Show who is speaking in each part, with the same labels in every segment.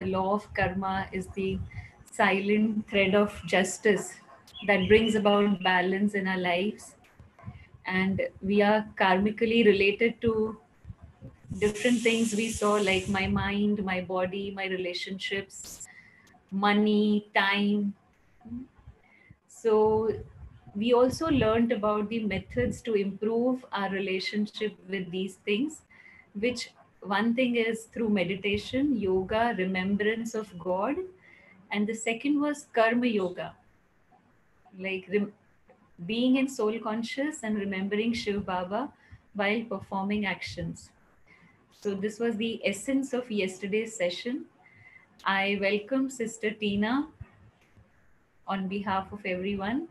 Speaker 1: law of karma is the silent thread of justice that brings about balance in our lives. And we are karmically related to different things we saw, like my mind, my body, my relationships, money, time. So we also learned about the methods to improve our relationship with these things, which one thing is through meditation, yoga, remembrance of God, and the second was karma yoga, like being in soul conscious and remembering Shiv Baba while performing actions. So this was the essence of yesterday's session. I welcome Sister Tina on behalf of everyone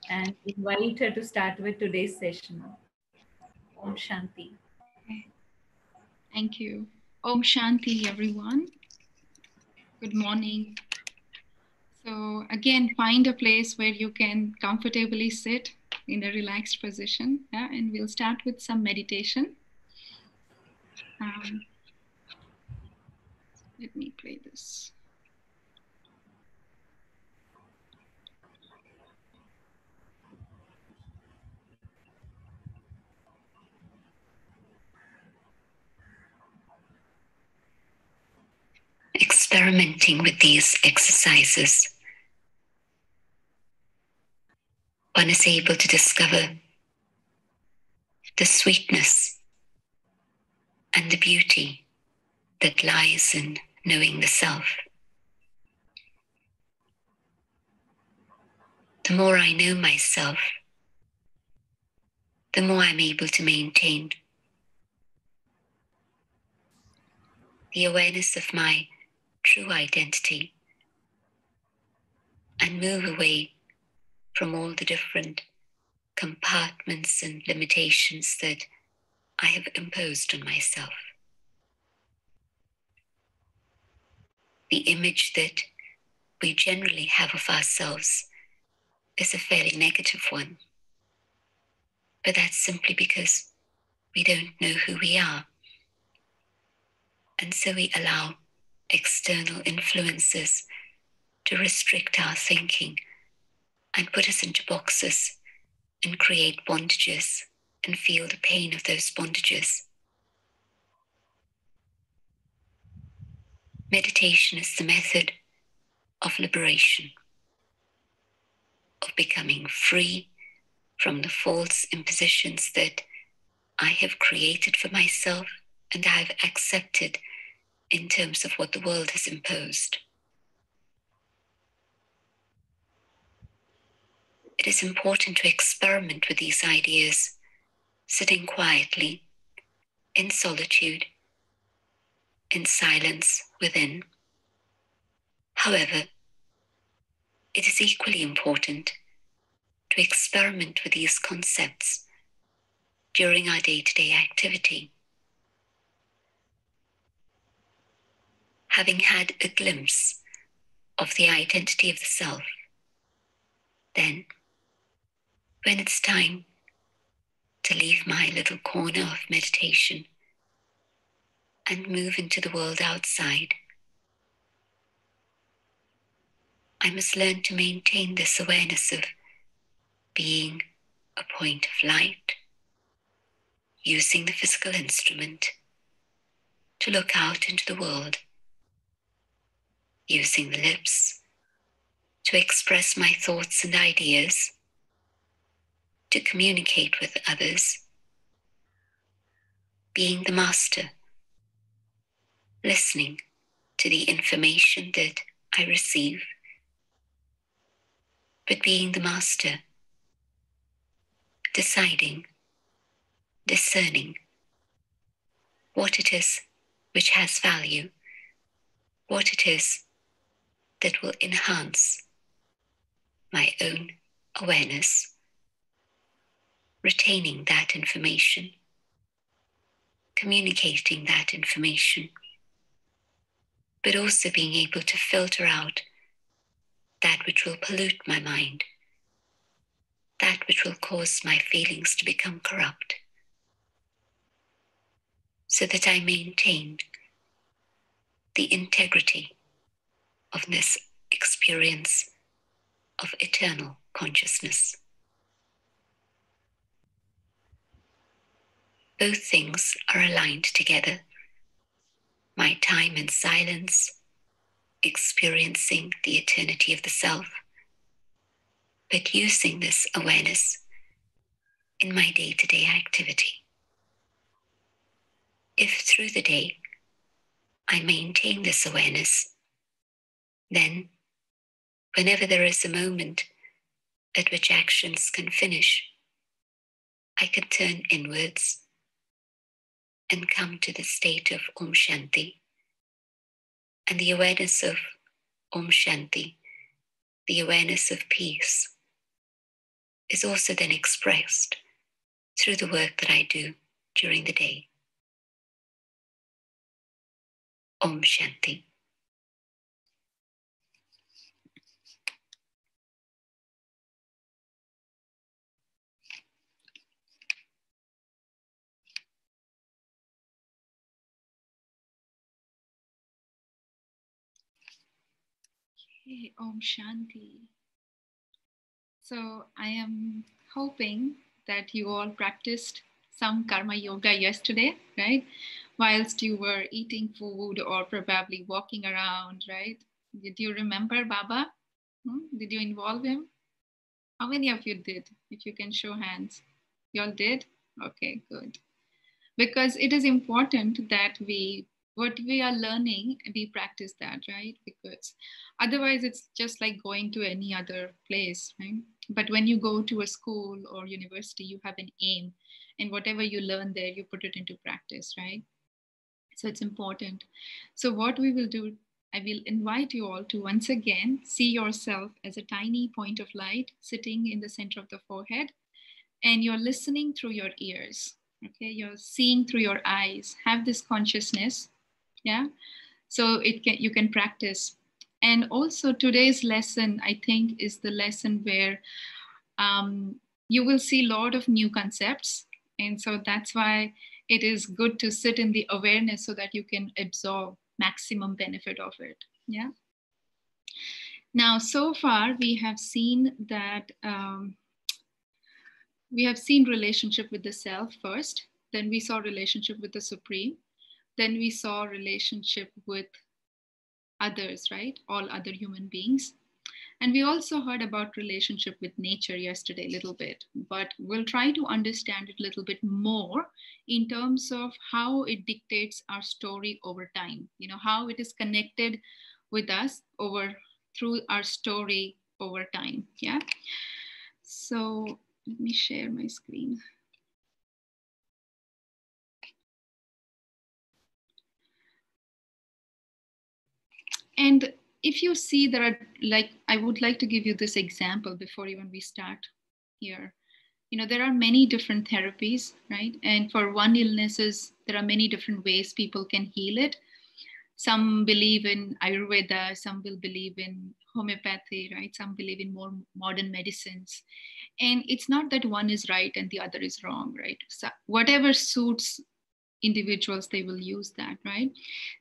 Speaker 1: and invite her to start with today's session. Om Shanti.
Speaker 2: Okay. Thank you. Om Shanti, everyone. Good morning. So again, find a place where you can comfortably sit in a relaxed position. Yeah? And we'll start with some meditation. Let me play this. Experimenting with these exercises, one is able to discover the sweetness and the beauty that lies in knowing the self. The more I know myself, the more I'm able to maintain the awareness of my true identity and move away from all the different compartments and limitations that I have imposed on myself. The image that we generally have of ourselves is a fairly negative one, but that's simply because we don't know who we are. And so we allow external influences to restrict our thinking and put us into boxes and create bondages and feel the pain of those bondages. Meditation is the method of liberation, of becoming free from the false impositions that I have created for myself and I have accepted in terms of what the world has imposed. It is important to experiment with these ideas, sitting quietly, in solitude, in silence within. However, it is equally important to experiment with these concepts during our day-to-day activity. Having had a glimpse of the identity of the self, then, when it's time to leave my little corner of meditation and move into the world outside, I must learn to maintain this awareness of being a point of light, using the physical instrument to look out into the world, using the lips to express my thoughts and ideas, to communicate with others, being the master, listening to the information that I receive, but being the master, deciding, discerning what it is which has value, what it is that will enhance my own awareness, retaining that information, communicating that information, but also being able to filter out that which will pollute my mind, that which will cause my feelings to become corrupt, so that I maintain the integrity of this experience of eternal consciousness. Both things are aligned together. My time in silence, experiencing the eternity of the self, but using this awareness in my day-to-day activity. If through the day I maintain this awareness, then whenever there is a moment at which actions can finish, I can turn inwards and come to the state of Om Shanti. And the awareness of Om Shanti, the awareness of peace, is also then expressed through the work that I do during the day. Om Shanti.
Speaker 3: Okay, Om Shanti. So I am hoping that you all practiced some karma yoga yesterday, right? Whilst you were eating food or probably walking around, right? Did you remember Baba? Did you involve him? How many of you did? If you can show hands. You all did? Okay, good. Because it is important that what we are learning, we practice that, right? Because otherwise it's just like going to any other place, right? But when you go to a school or university, you have an aim, and whatever you learn there, you put it into practice, right? So it's important. So what we will do, I will invite you all to once again see yourself as a tiny point of light sitting in the center of the forehead, and you're listening through your ears. Okay, you're seeing through your eyes. Have this consciousness, yeah. So you can practice. And also today's lesson, I think, is the lesson where you will see a lot of new concepts, and so that's why it is good to sit in the awareness so that you can absorb maximum benefit of it. Yeah. Now, so far we have seen that. We have seen relationship with the self first, then we saw relationship with the supreme, then we saw relationship with others, right? All other human beings. And we also heard about relationship with nature yesterday a little bit, but we'll try to understand it a little bit more in terms of how it dictates our story over time, how it is connected with us through our story over time. Yeah. So let me share my screen. And if you see, there are, like, I would like to give you this example before even we start here. There are many different therapies, right? And for one illnesses, there are many different ways people can heal it. Some believe in Ayurveda, some will believe in homeopathy, right? Some believe in more modern medicines. And it's not that one is right and the other is wrong, right? So whatever suits individuals, they will use that, right?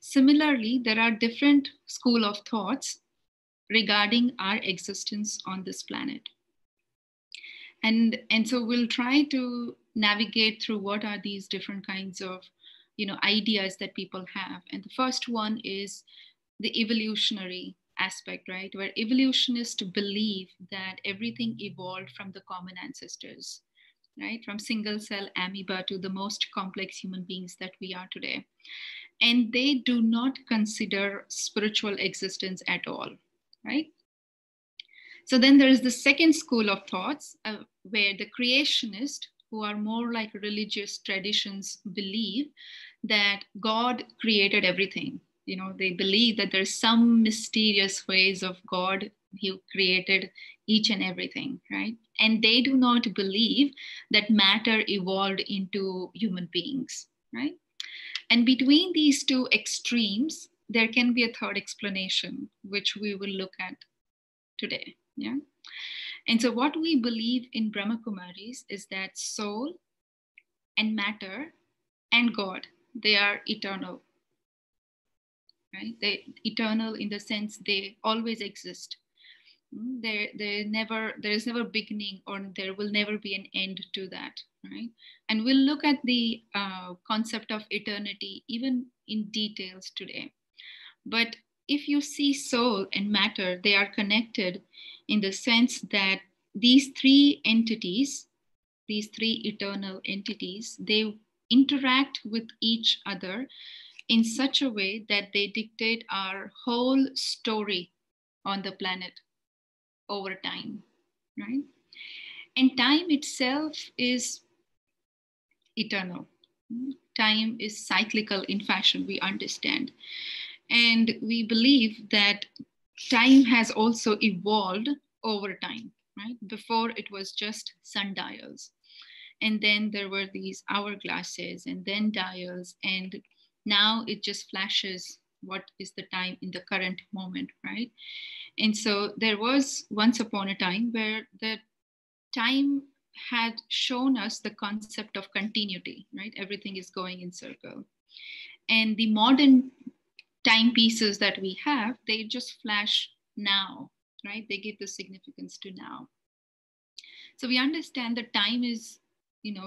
Speaker 3: Similarly, there are different school of thoughts regarding our existence on this planet. And so we'll try to navigate through what are these different kinds of ideas that people have. And the first one is the evolutionary aspect, right? Where evolutionists believe that everything evolved from the common ancestors, right? From single cell amoeba to the most complex human beings that we are today. And they do not consider spiritual existence at all, right? So then there is the second school of thoughts where the creationists, who are more like religious traditions, believe that God created everything. They believe that there's some mysterious ways of God who created each and everything, right? And they do not believe that matter evolved into human beings, right? And between these two extremes, there can be a third explanation, which we will look at today. Yeah. And so what we believe in Brahma Kumaris is that soul and matter and God, they are eternal, right? They eternal in the sense they always exist. There is never beginning, or there will never be an end to that, right? And we'll look at the concept of eternity even in details today. But if you see soul and matter, they are connected in the sense that these three entities, these three eternal entities, they interact with each other in such a way that they dictate our whole story on the planet over time, right? And time itself is eternal. Time is cyclical in fashion, we understand. And we believe that time has also evolved over time, right? Before it was just sundials. And then there were these hourglasses and then dials. And now it just flashes what is the time in the current moment, right? And so there was once upon a time where the time had shown us the concept of continuity, right? Everything is going in circle. And the modern timepieces that we have, they just flash now, right? They give the significance to now. So we understand that time is,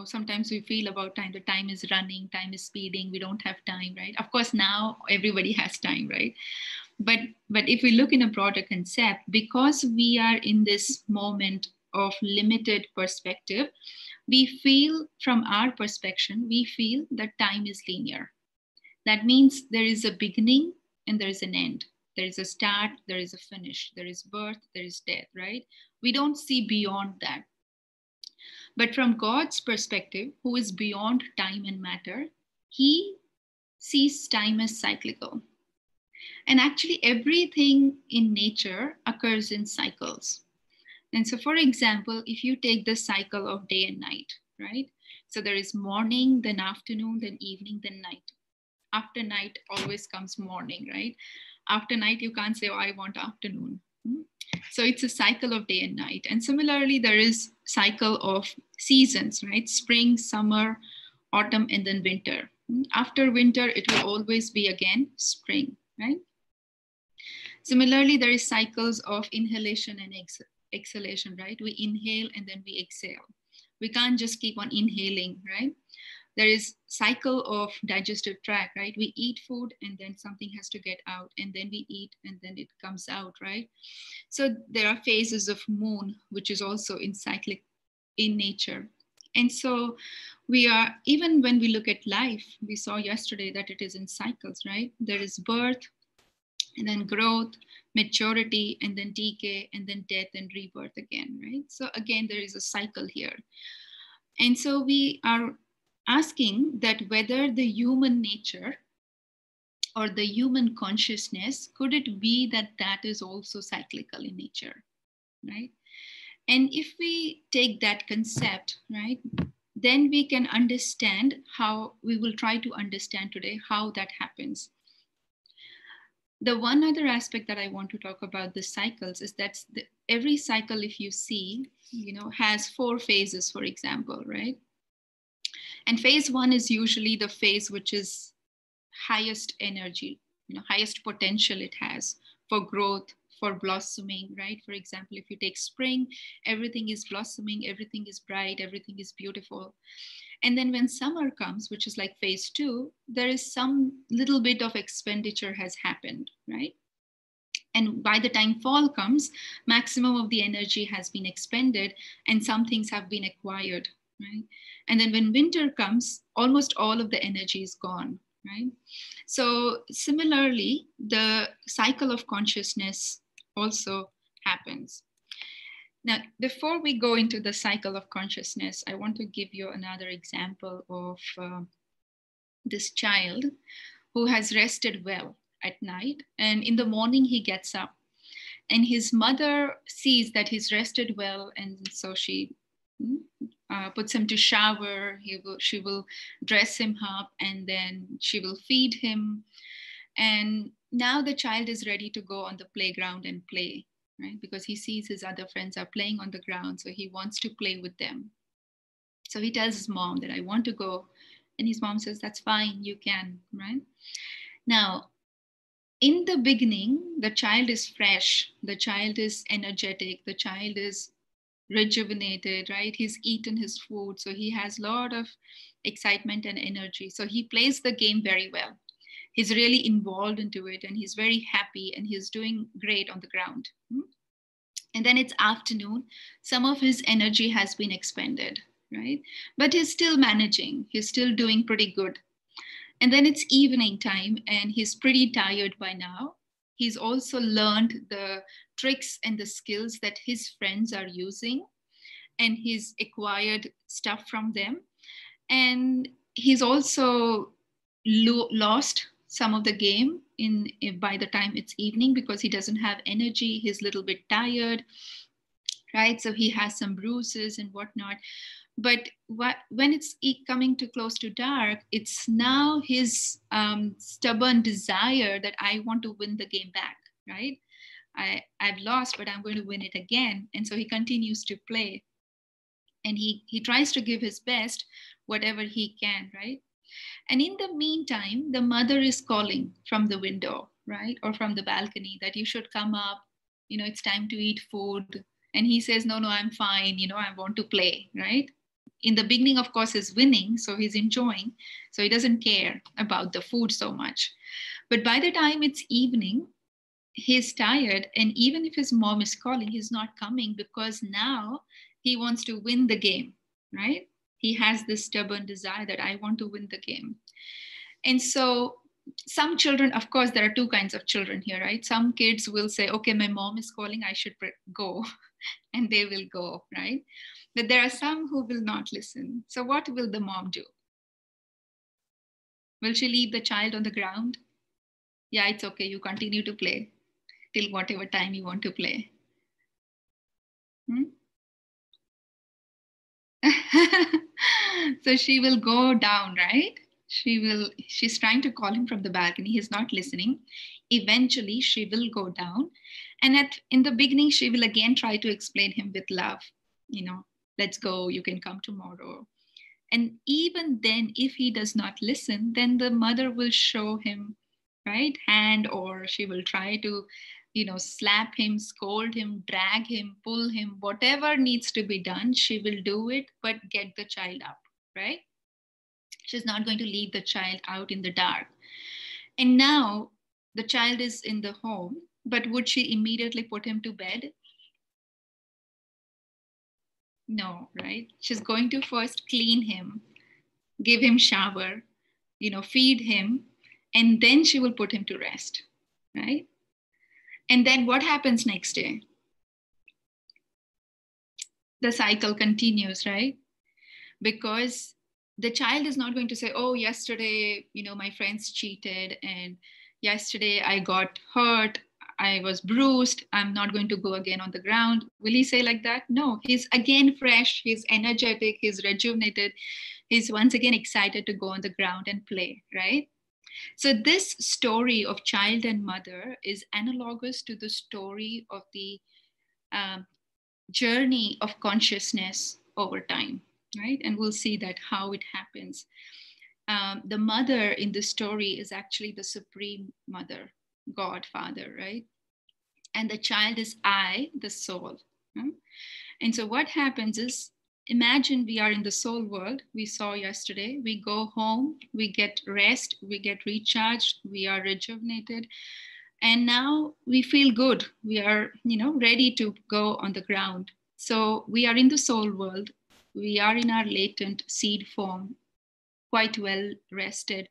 Speaker 3: sometimes we feel about time, the time is running, time is speeding, we don't have time, right? Of course, now everybody has time, right? But if we look in a broader concept, because we are in this moment of limited perspective, we feel from our perspective, we feel that time is linear. That means there is a beginning and there is an end. There is a start, there is a finish, there is birth, there is death, right? We don't see beyond that. But from God's perspective, who is beyond time and matter, he sees time as cyclical. And actually, everything in nature occurs in cycles. And so, for example, if you take the cycle of day and night, right? So there is morning, then afternoon, then evening, then night. After night always comes morning, right? After night, you can't say, oh, I want afternoon. So it's a cycle of day and night. And similarly, there is cycle of seasons, right? Spring, summer, autumn, and then winter. After winter, it will always be again spring, right? Similarly, there is cycles of inhalation and exhalation, right? We inhale and then we exhale. We can't just keep on inhaling, right? There is cycle of digestive tract, right? We eat food and then something has to get out, and then we eat and then it comes out, right? So there are phases of moon, which is also in cyclic in nature. And so we are, even when we look at life, we saw yesterday that it is in cycles, right? There is birth, and then growth, maturity, and then decay, and then death and rebirth again, right? So again, there is a cycle here. And so we are asking that whether the human nature or the human consciousness, could it be that that is also cyclical in nature, right? And if we take that concept, right, then we can understand how, we will try to understand today how that happens. The one other aspect that I want to talk about the cycles is that every cycle, if you see, has 4 phases, for example, right? And phase 1 is usually the phase which is highest energy, highest potential it has for growth, for blossoming, right? For example, if you take spring, everything is blossoming, everything is bright, everything is beautiful. And then when summer comes, which is like phase 2, there is some little bit of expenditure has happened, right? And by the time fall comes, maximum of the energy has been expended and some things have been acquired, right? And then when winter comes, almost all of the energy is gone, right? So similarly, the cycle of consciousness also happens. Now, before we go into the cycle of consciousness, I want to give you another example of this child who has rested well at night. And in the morning, he gets up and his mother sees that he's rested well. And so she puts him to shower. She will dress him up and then she will feed him. And now the child is ready to go on the playground and play, right? Because he sees his other friends are playing on the ground, so he wants to play with them. So he tells his mom that I want to go. And his mom says, that's fine, you can, right? Now, in the beginning, the child is fresh, the child is energetic, the child is rejuvenated, right? He's eaten his food, so he has a lot of excitement and energy. So he plays the game very well. He's really involved into it, and he's very happy, and he's doing great on the ground. And then it's afternoon, some of his energy has been expended, right? But he's still managing, he's still doing pretty good. And then it's evening time, and he's pretty tired by now. He's also learned the tricks and the skills that his friends are using, and he's acquired stuff from them. And he's also lost some of the game by the time it's evening, because he doesn't have energy, he's a little bit tired, right? So he has some bruises and whatnot. But when it's coming to close to dark, it's now his stubborn desire that I want to win the game back, right? I've lost, but I'm going to win it again. And so he continues to play, and he tries to give his best, whatever he can, right? And in the meantime, the mother is calling from the window, right? Or from the balcony, that you should come up, it's time to eat food. And he says, no, I'm fine, I want to play, right? In the beginning, of course, he's winning, so he's enjoying. So he doesn't care about the food so much. But by the time it's evening, he's tired. And even if his mom is calling, he's not coming, because now he wants to win the game, right? He has this stubborn desire that I want to win the game. And so some children, of course, there are two kinds of children here, right? Some kids will say, okay, my mom is calling, I should go. And they will go, right? But there are some who will not listen. So what will the mom do? Will she leave the child on the ground? Yeah, it's okay, you continue to play till whatever time you want to play. So she will go down, right? She's trying to call him from the balcony. He's not listening. Eventually, she will go down. And in the beginning, she will again try to explain him with love. Let's go, you can come tomorrow. And even then, if he does not listen, then the mother will show him, right, hand, or she will try to slap him, scold him, drag him, pull him, whatever needs to be done, she will do it, but get the child up, right? She's not going to leave the child out in the dark. And now the child is in the home, but would she immediately put him to bed? No, right? She's going to first clean him, give him shower, feed him, and then she will put him to rest, right? And then what happens next day? The cycle continues, right? Because the child is not going to say, oh, yesterday, my friends cheated, and yesterday I got hurt, I was bruised, I'm not going to go again on the ground. Will he say like that? No, he's again fresh, he's energetic, he's rejuvenated, he's once again excited to go on the ground and play, right? So this story of child and mother is analogous to the story of the journey of consciousness over time, right? And we'll see that how it happens. The mother in the story is actually the supreme mother, God, Father, right? And the child is I, the soul. And so what happens is, imagine we are in the soul world. We saw yesterday, we go home, we get rest, we get recharged, we are rejuvenated. And now we feel good. We are, ready to go on the ground. So we are in the soul world. We are in our latent seed form, quite well rested.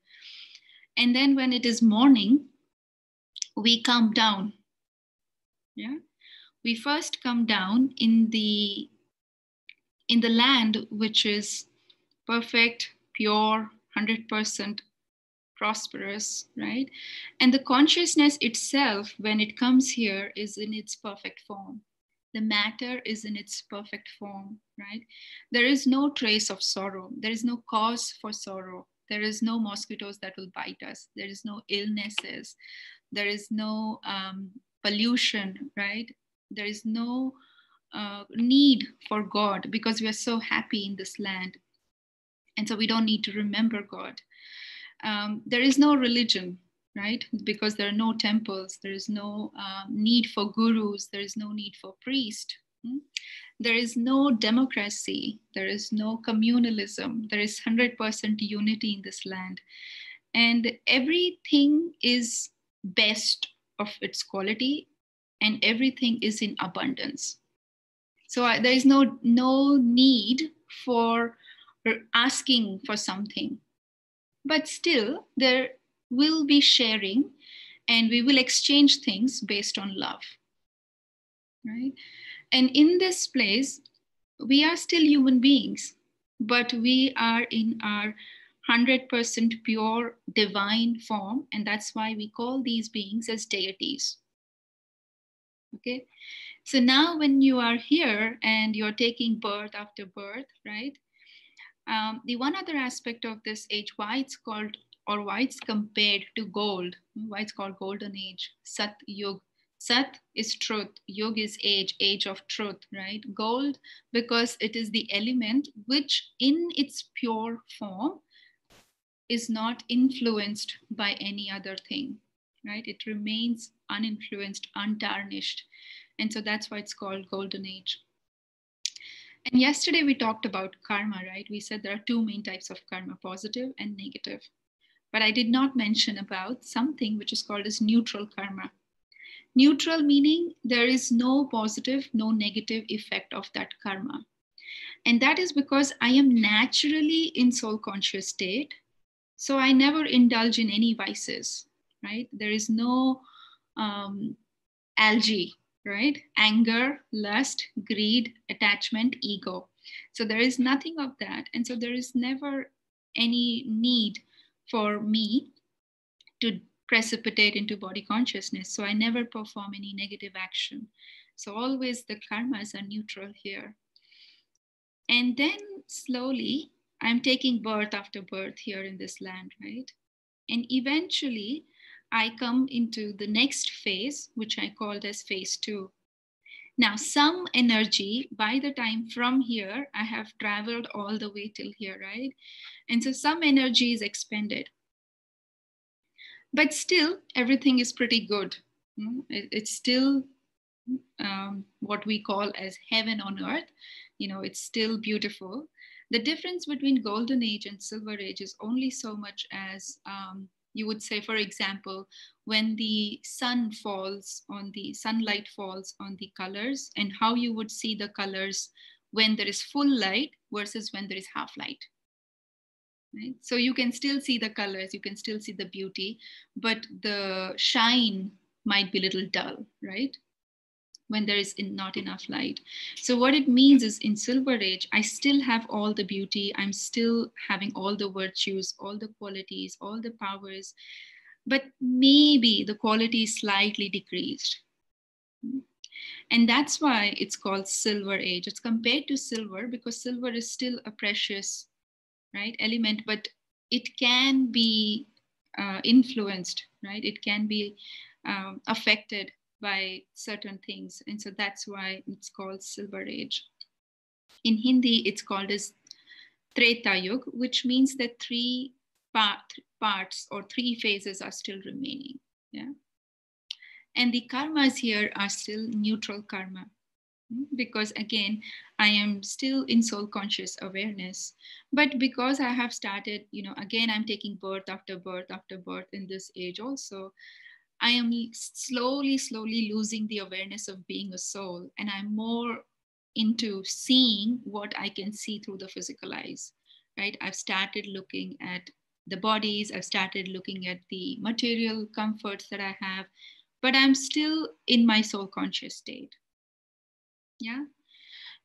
Speaker 3: And then when it is morning, we come down. Yeah. We first come down in the land which is perfect, pure, 100% prosperous, right? And the consciousness itself, when it comes here, is in its perfect form. The matter is in its perfect form, right? There is no trace of sorrow. There is no cause for sorrow. There is no mosquitoes that will bite us. There is no illnesses. There is no pollution, right? There is no need for God, because we are so happy in this land. And so we don't need to remember God. There is no religion, right? Because there are no temples, there is no need for gurus, there is no need for priests. There is no democracy, there is no communalism, there is 100% unity in this land. And everything is best of its quality, and everything is in abundance. So there is no need for asking for something. But still, there will be sharing, and we will exchange things based on love, right? And in this place, we are still human beings, but we are in our 100% pure divine form, and that's why we call these beings as deities. Okay, so now when you are here and you're taking birth after birth, right? The one other aspect of this age, why it's called, or why it's compared to gold, why it's called golden age, Sat Yug. Sat is truth, Yug is age of truth, right? Gold, because it is the element which in its pure form is not influenced by any other thing, right? It remains uninfluenced, untarnished. And so that's why it's called golden age. And yesterday we talked about karma, right? We said there are two main types of karma, positive and negative. But I did not mention about something which is called as neutral karma. Neutral meaning there is no positive, no negative effect of that karma. And that is because I am naturally in soul conscious state. So I never indulge in any vices, right? There is no algae, right? Anger, lust, greed, attachment, ego. So there is nothing of that. And so there is never any need for me to precipitate into body consciousness. So I never perform any negative action. So always the karmas are neutral here. And then slowly, I'm taking birth after birth here in this land, right? And eventually, I come into the next phase, which I called as phase 2. Now, some energy, by the time from here, I have traveled all the way till here, right? And so some energy is expended. But still, everything is pretty good. It's still what we call as heaven on earth. It's still beautiful. The difference between golden age and silver age is only so much as you would say, for example, when the sunlight falls on the colors, and how you would see the colors when there is full light versus when there is half light. Right? So you can still see the colors, you can still see the beauty, but the shine might be a little dull, right? When there is not enough light. So what it means is in silver age, I still have all the beauty, I'm still having all the virtues, all the qualities, all the powers, but maybe the quality is slightly decreased. And that's why it's called silver age. It's compared to silver because silver is still a precious, right, element, but it can be influenced, right? It can be affected by certain things. And so that's why it's called silver age. In Hindi, it's called as Treta Yug, which means that three parts or three phases are still remaining. Yeah. And the karmas here are still neutral karma, because again, I am still in soul conscious awareness. But because I have started, again, I'm taking birth after birth after birth in this age also, I am slowly losing the awareness of being a soul. And I'm more into seeing what I can see through the physical eyes, right? I've started looking at the bodies, I've started looking at the material comforts that I have, but I'm still in my soul conscious state. Yeah.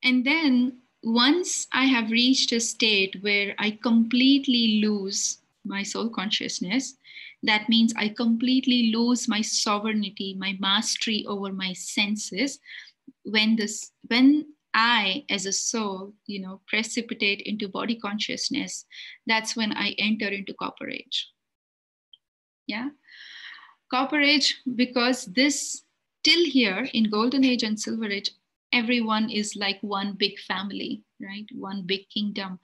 Speaker 3: And then once I have reached a state where I completely lose my soul consciousness, that means I completely lose my sovereignty, my mastery over my senses. When I, as a soul, precipitate into body consciousness, that's when I enter into copper age. Yeah. Copper age, because this till here in golden age and silver age, everyone is like one big family, right? One big kingdom.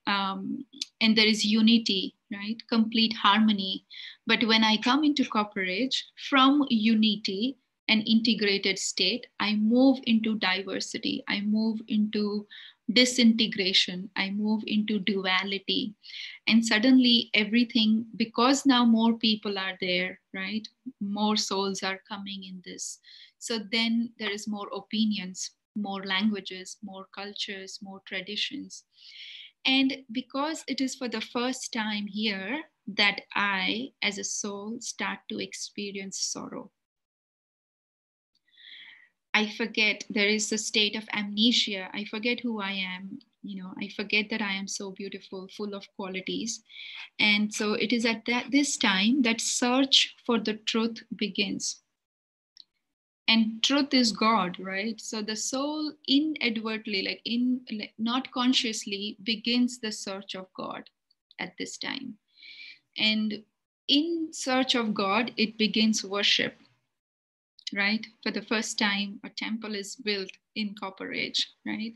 Speaker 3: and there is unity, right? Complete harmony. But when I come into cooperage, from unity and integrated state, I move into diversity. I move into disintegration. I move into duality. And suddenly everything, because now more people are there, right? More souls are coming in this. So then there is more opinions, more languages, more cultures, more traditions. And because it is for the first time here that I, as a soul, start to experience sorrow. I forget, there is a state of amnesia. I forget who I am. I forget that I am so beautiful, full of qualities. And so it is at this time that search for the truth begins. And truth is God, right? So the soul inadvertently, not consciously, begins the search of God at this time. And in search of God, it begins worship, right? For the first time, a temple is built in Copper Age, right?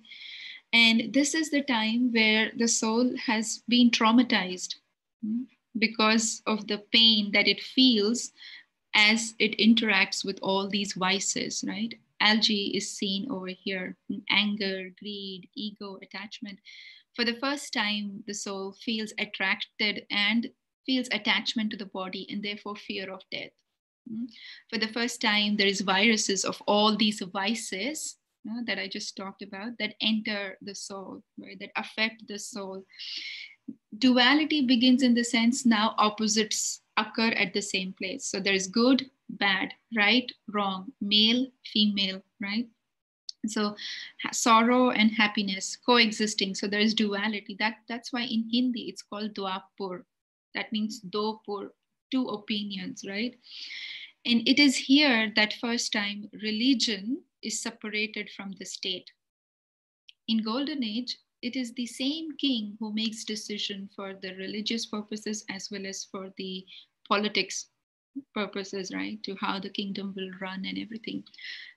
Speaker 3: And this is the time where the soul has been traumatized because of the pain that it feels as it interacts with all these vices, right? Algae is seen over here: anger, greed, ego, attachment. For the first time, the soul feels attracted and feels attachment to the body and therefore fear of death. For the first time, there is viruses of all these vices that I just talked about that enter the soul, right? That affect the soul. Duality begins in the sense now opposites occur at the same place. So there is good, bad, right, wrong, male, female, right? So sorrow and happiness coexisting. So there is duality. That's why in Hindi it's called Dwapur. That means Dopur, two opinions, right? And it is here that first time religion is separated from the state. In Golden Age, it is the same king who makes decision for the religious purposes as well as for the politics purposes, right? To how the kingdom will run and everything.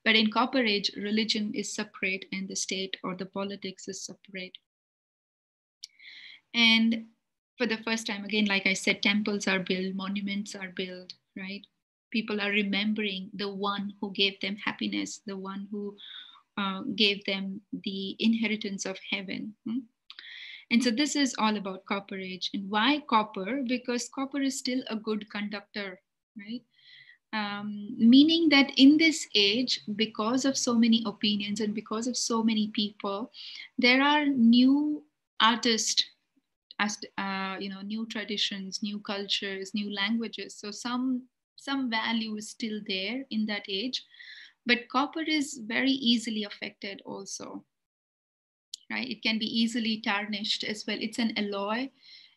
Speaker 3: But in Copper Age, religion is separate and the state or the politics is separate. And for the first time, again, like I said, temples are built, monuments are built, right? People are remembering the one who gave them happiness, the one who gave them the inheritance of heaven. And so this is all about Copper Age. And why copper? Because copper is still a good conductor, right? Meaning that in this age, because of so many opinions and because of so many people, there are new artists, new traditions, new cultures, new languages. So some value is still there in that age, but copper is very easily affected also, right? It can be easily tarnished as well. It's an alloy,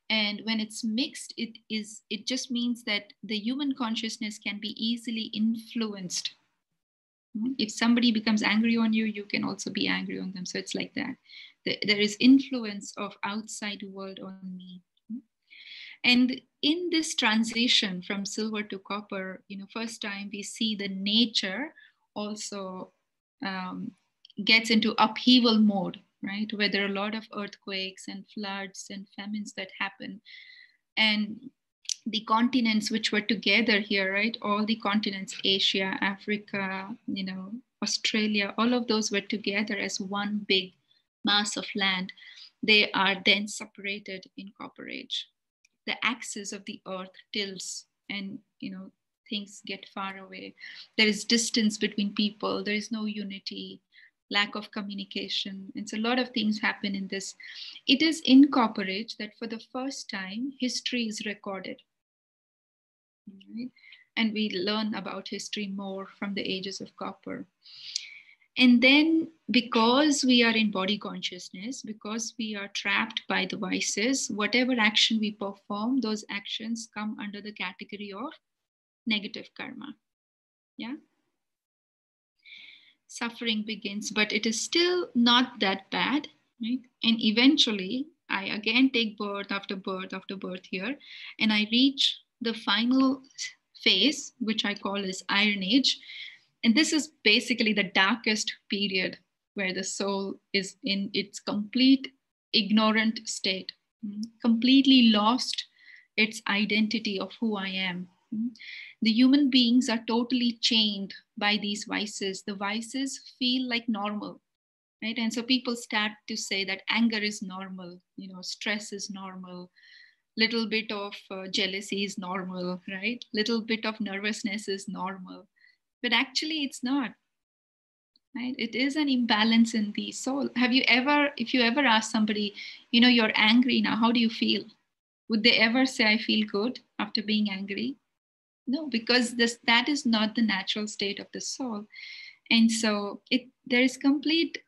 Speaker 3: and when it's mixed, it just means that the human consciousness can be easily influenced. If somebody becomes angry on you, you can also be angry on them. So it's like that. There is influence of outside world on me. And in this transition from silver to copper, first time we see the nature also gets into upheaval mode, right? Where there are a lot of earthquakes and floods and famines that happen. And the continents which were together here, right? All the continents, Asia, Africa, Australia, all of those were together as one big mass of land. They are then separated in Copper Age. The axis of the earth tilts and, things get far away. There is distance between people. There is no unity, lack of communication. And so a lot of things happen in this. It is in Copper Age that for the first time, history is recorded. Right? And we learn about history more from the ages of copper. And then because we are in body consciousness, because we are trapped by the vices, whatever action we perform, those actions come under the category of negative karma. Yeah. Suffering begins, but it is still not that bad, right? And eventually I again take birth after birth after birth here, and I reach the final phase, which I call as Iron Age. And this is basically the darkest period where the soul is in its complete ignorant state. completely lost its identity of who I am. The human beings are totally chained by these vices. The vices feel like normal, right? And so people start to say that anger is normal, stress is normal, little bit of jealousy is normal, right? Little bit of nervousness is normal, but actually it's not, right? It is an imbalance in the soul. If you ever ask somebody, you're angry now, how do you feel? Would they ever say, I feel good after being angry? No, because that is not the natural state of the soul. And so there is complete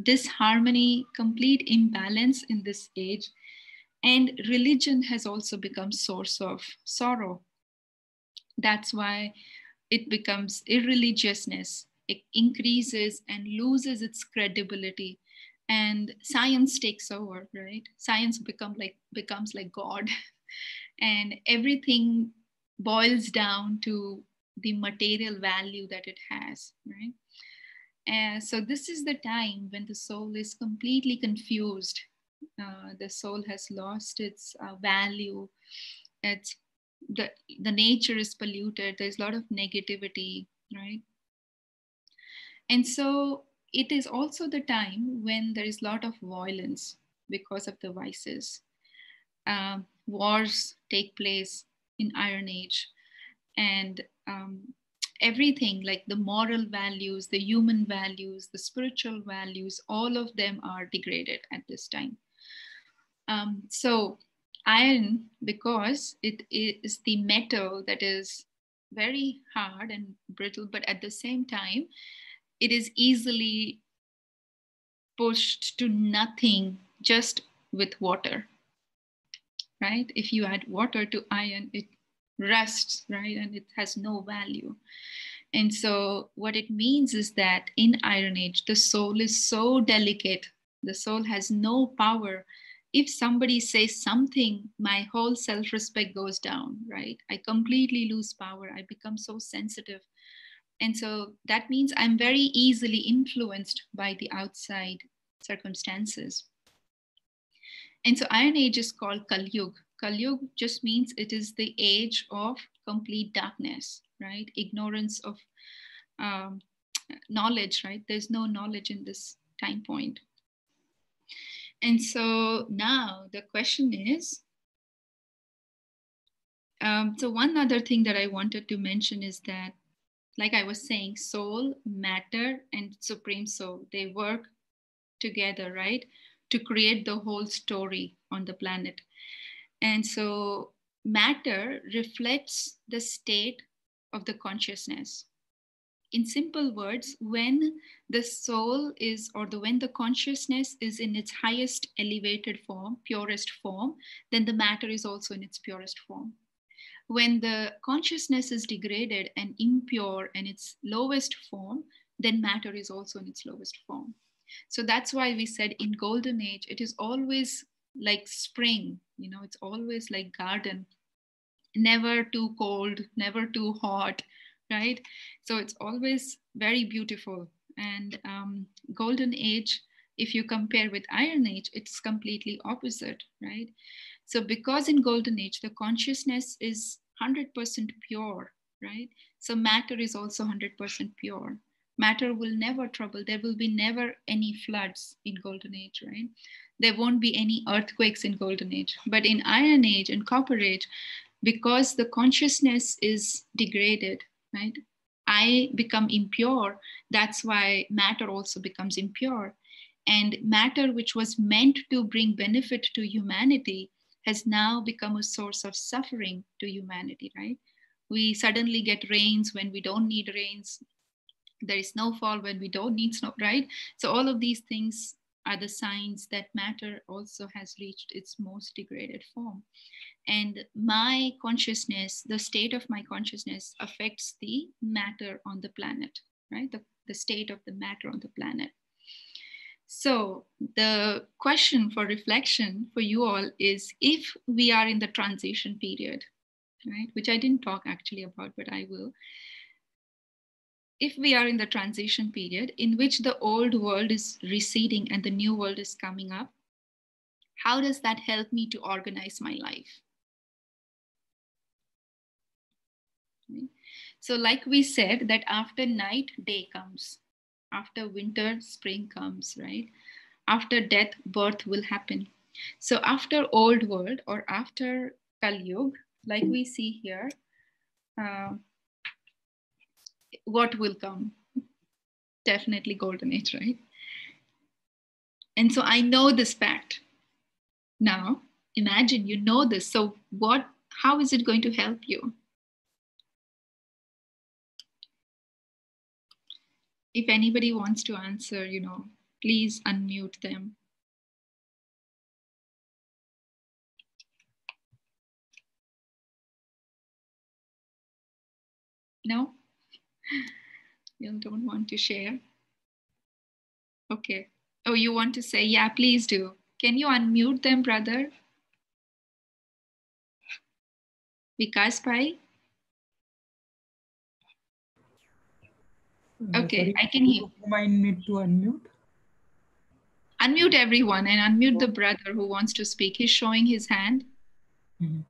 Speaker 3: disharmony, complete imbalance in this age. And religion has also become source of sorrow. That's why it becomes irreligiousness. It increases and loses its credibility, and science takes over, right? Science becomes like God, and everything boils down to the material value that it has, right? And so this is the time when the soul is completely confused. The soul has lost its value. It's the nature is polluted. There's a lot of negativity, right? And so it is also the time when there is a lot of violence because of the vices. Wars take place in Iron Age, and everything like the moral values, the human values, the spiritual values, all of them are degraded at this time. So iron, because it is the metal that is very hard and brittle, but at the same time, it is easily pushed to nothing just with water, right? If you add water to iron, it rusts, right? And it has no value. And so what it means is that in Iron Age, the soul is so delicate. The soul has no power. If somebody says something, my whole self-respect goes down, right? I completely lose power. I become so sensitive. And so that means I'm very easily influenced by the outside circumstances. And so Iron Age is called Kali Yuga. Kali Yuga just means it is the age of complete darkness, right? Ignorance of knowledge, right? There's no knowledge in this time point. And so now the question is, so one other thing that I wanted to mention is that, like I was saying, soul, matter, and supreme soul, they work together, right? To create the whole story on the planet. And so matter reflects the state of the consciousness. In simple words, when the soul is, when the consciousness is in its highest elevated form, purest form, then the matter is also in its purest form. When the consciousness is degraded and impure in its lowest form, then matter is also in its lowest form. So that's why we said in golden age, it is always like spring, it's always like garden, never too cold, never too hot, right? So it's always very beautiful. And golden age, if you compare with Iron Age, it's completely opposite, right? So because in golden age, the consciousness is 100% pure, right? So matter is also 100% pure. Matter will never trouble. There will be never any floods in golden age, right? There won't be any earthquakes in golden age. But in Iron Age and Copper Age, because the consciousness is degraded, right? I become impure. That's why matter also becomes impure. And matter, which was meant to bring benefit to humanity, has now become a source of suffering to humanity, right? We suddenly get rains when we don't need rains. There is snowfall when we don't need snow, right? So all of these things are the signs that matter also has reached its most degraded form. And my consciousness, the state of my consciousness affects the matter on the planet, right? The state of the matter on the planet. So the question for reflection for you all is, if we are in the transition period, right, which I didn't talk actually about, but I will. If we are in the transition period in which the old world is receding and the new world is coming up, How does that help me to organize my life? Right? So like we said, that after night, day comes. After winter, spring comes, right? After death, birth will happen. So after old world or after Kali Yuga, like we see here, uh, what will come? Definitely golden age, right? And so I know this fact. Now, imagine you know this. So how is it going to help you? If anybody wants to answer, please unmute them. No? You don't want to share? Okay. Oh, you want to say, yeah, please do. Can you unmute them, brother? Vikas Bhai? Okay,
Speaker 4: Sorry,
Speaker 3: I can hear.
Speaker 4: whom I need to unmute?
Speaker 3: Unmute everyone and unmute the brother who wants to speak. He's showing his hand.
Speaker 4: Mhm.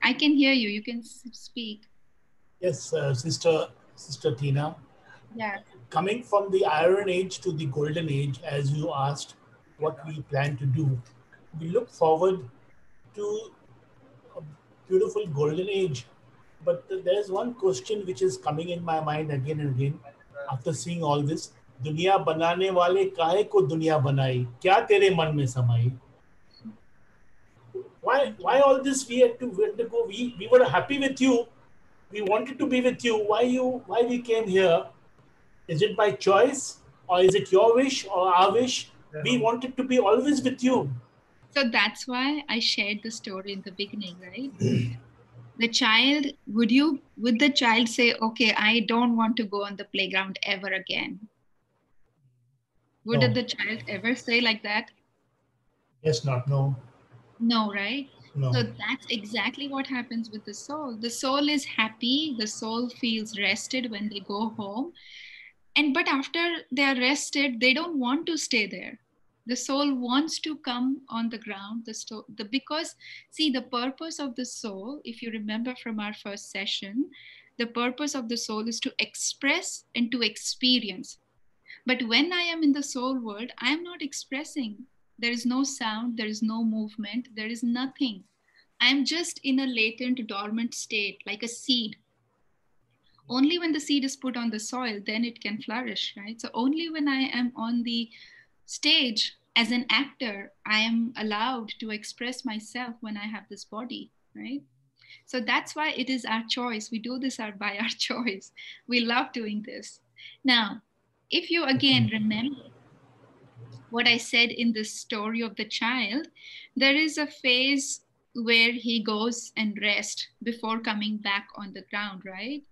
Speaker 3: I can hear you. You can speak.
Speaker 5: Yes, Sister Tina.
Speaker 3: Yeah.
Speaker 5: Coming from the Iron Age to the Golden Age, as you asked, what we plan to do, we look forward to a beautiful Golden Age. But there's one question which is coming in my mind again and again after seeing all this. दुनिया बनाने वाले काहे को दुनिया बनाई क्या तेरे मन में समाई why all this we had to go we were happy with you, we wanted to be with you, why we came here? Is it by choice or is it your wish or our wish? We wanted to be always with you.
Speaker 3: So that's why I shared the story in the beginning, right? The child, would the child say, okay, I don't want to go on the playground ever again? Would
Speaker 5: No.
Speaker 3: the child ever say like that?
Speaker 5: Yes, not no.
Speaker 3: No, right?
Speaker 5: No.
Speaker 3: So that's exactly what happens with the soul. The soul is happy, the soul feels rested when they go home. But after they are rested, they don't want to stay there. The soul wants to come on the ground. Because see, the purpose of the soul, if you remember from our first session, the purpose of the soul is to express and to experience. But when I am in the soul world, I am not expressing. There is no sound, there is no movement, there is nothing. I am just in a latent, dormant state, like a seed. Only when the seed is put on the soil, then it can flourish, right? So only when I am on the stage as an actor, I am allowed to express myself when I have this body, right? So that's why it is our choice. We do this by our choice. We love doing this. Now, if you again remember what I said in the story of the child, there is a phase where he goes and rests before coming back on the ground, right?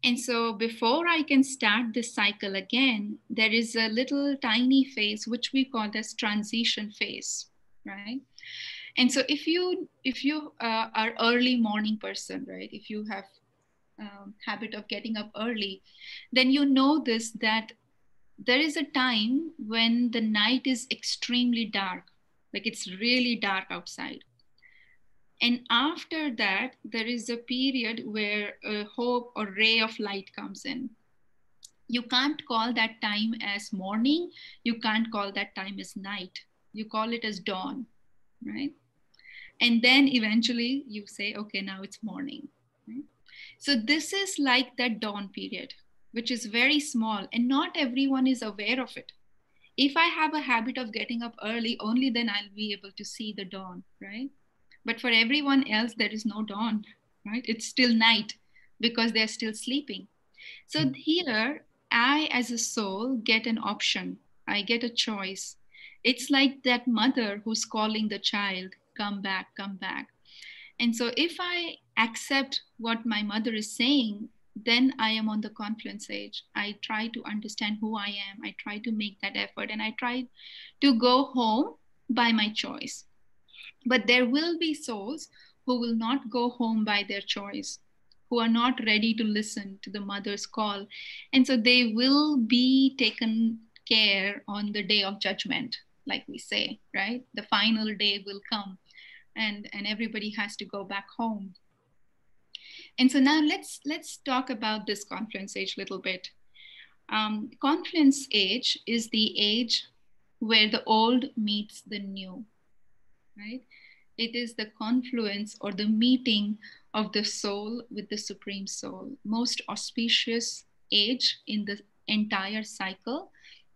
Speaker 3: And so before I can start this cycle again, there is a little tiny phase which we call as transition phase, right? And so if you are early morning person, right? If you have habit of getting up early, then you know this, that there is a time when the night is extremely dark, like it's really dark outside. And after that, there is a period where a hope or ray of light comes in. You can't call that time as morning. You can't call that time as night. You call it as dawn, right? And then eventually you say, okay, now it's morning. Right? So this is like that dawn period, which is very small, and not everyone is aware of it. If I have a habit of getting up early, only then I'll be able to see the dawn, right? But for everyone else, there is no dawn, right? It's still night because they're still sleeping. So here, I as a soul get an option. I get a choice. It's like that mother who's calling the child, come back, come back. And so if I accept what my mother is saying, then I am on the confluence age. I try to understand who I am. I try to make that effort and I try to go home by my choice. But there will be souls who will not go home by their choice, who are not ready to listen to the mother's call. And so they will be taken care on the day of judgment, like we say, right? The final day will come, and everybody has to go back home. And so now let's talk about this confluence age a little bit. Confluence age is the age where the old meets the new, right? It is the confluence or the meeting of the soul with the supreme soul. Most auspicious age in the entire cycle,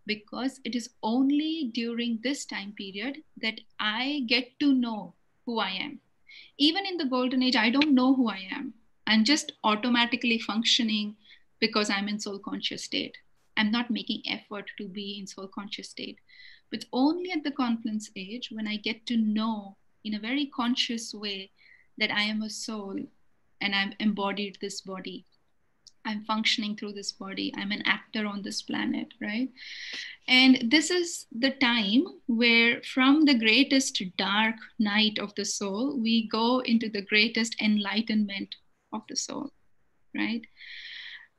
Speaker 3: because it is only during this time period that I get to know who I am. Even in the golden age, I don't know who I am. I'm just automatically functioning because I'm in soul conscious state. I'm not making effort to be in soul conscious state. But only at the confluence age when I get to know in a very conscious way that I am a soul and I'm embodied this body. I'm functioning through this body. I'm an actor on this planet, right? And this is the time where, from the greatest dark night of the soul, we go into the greatest enlightenment of the soul, right?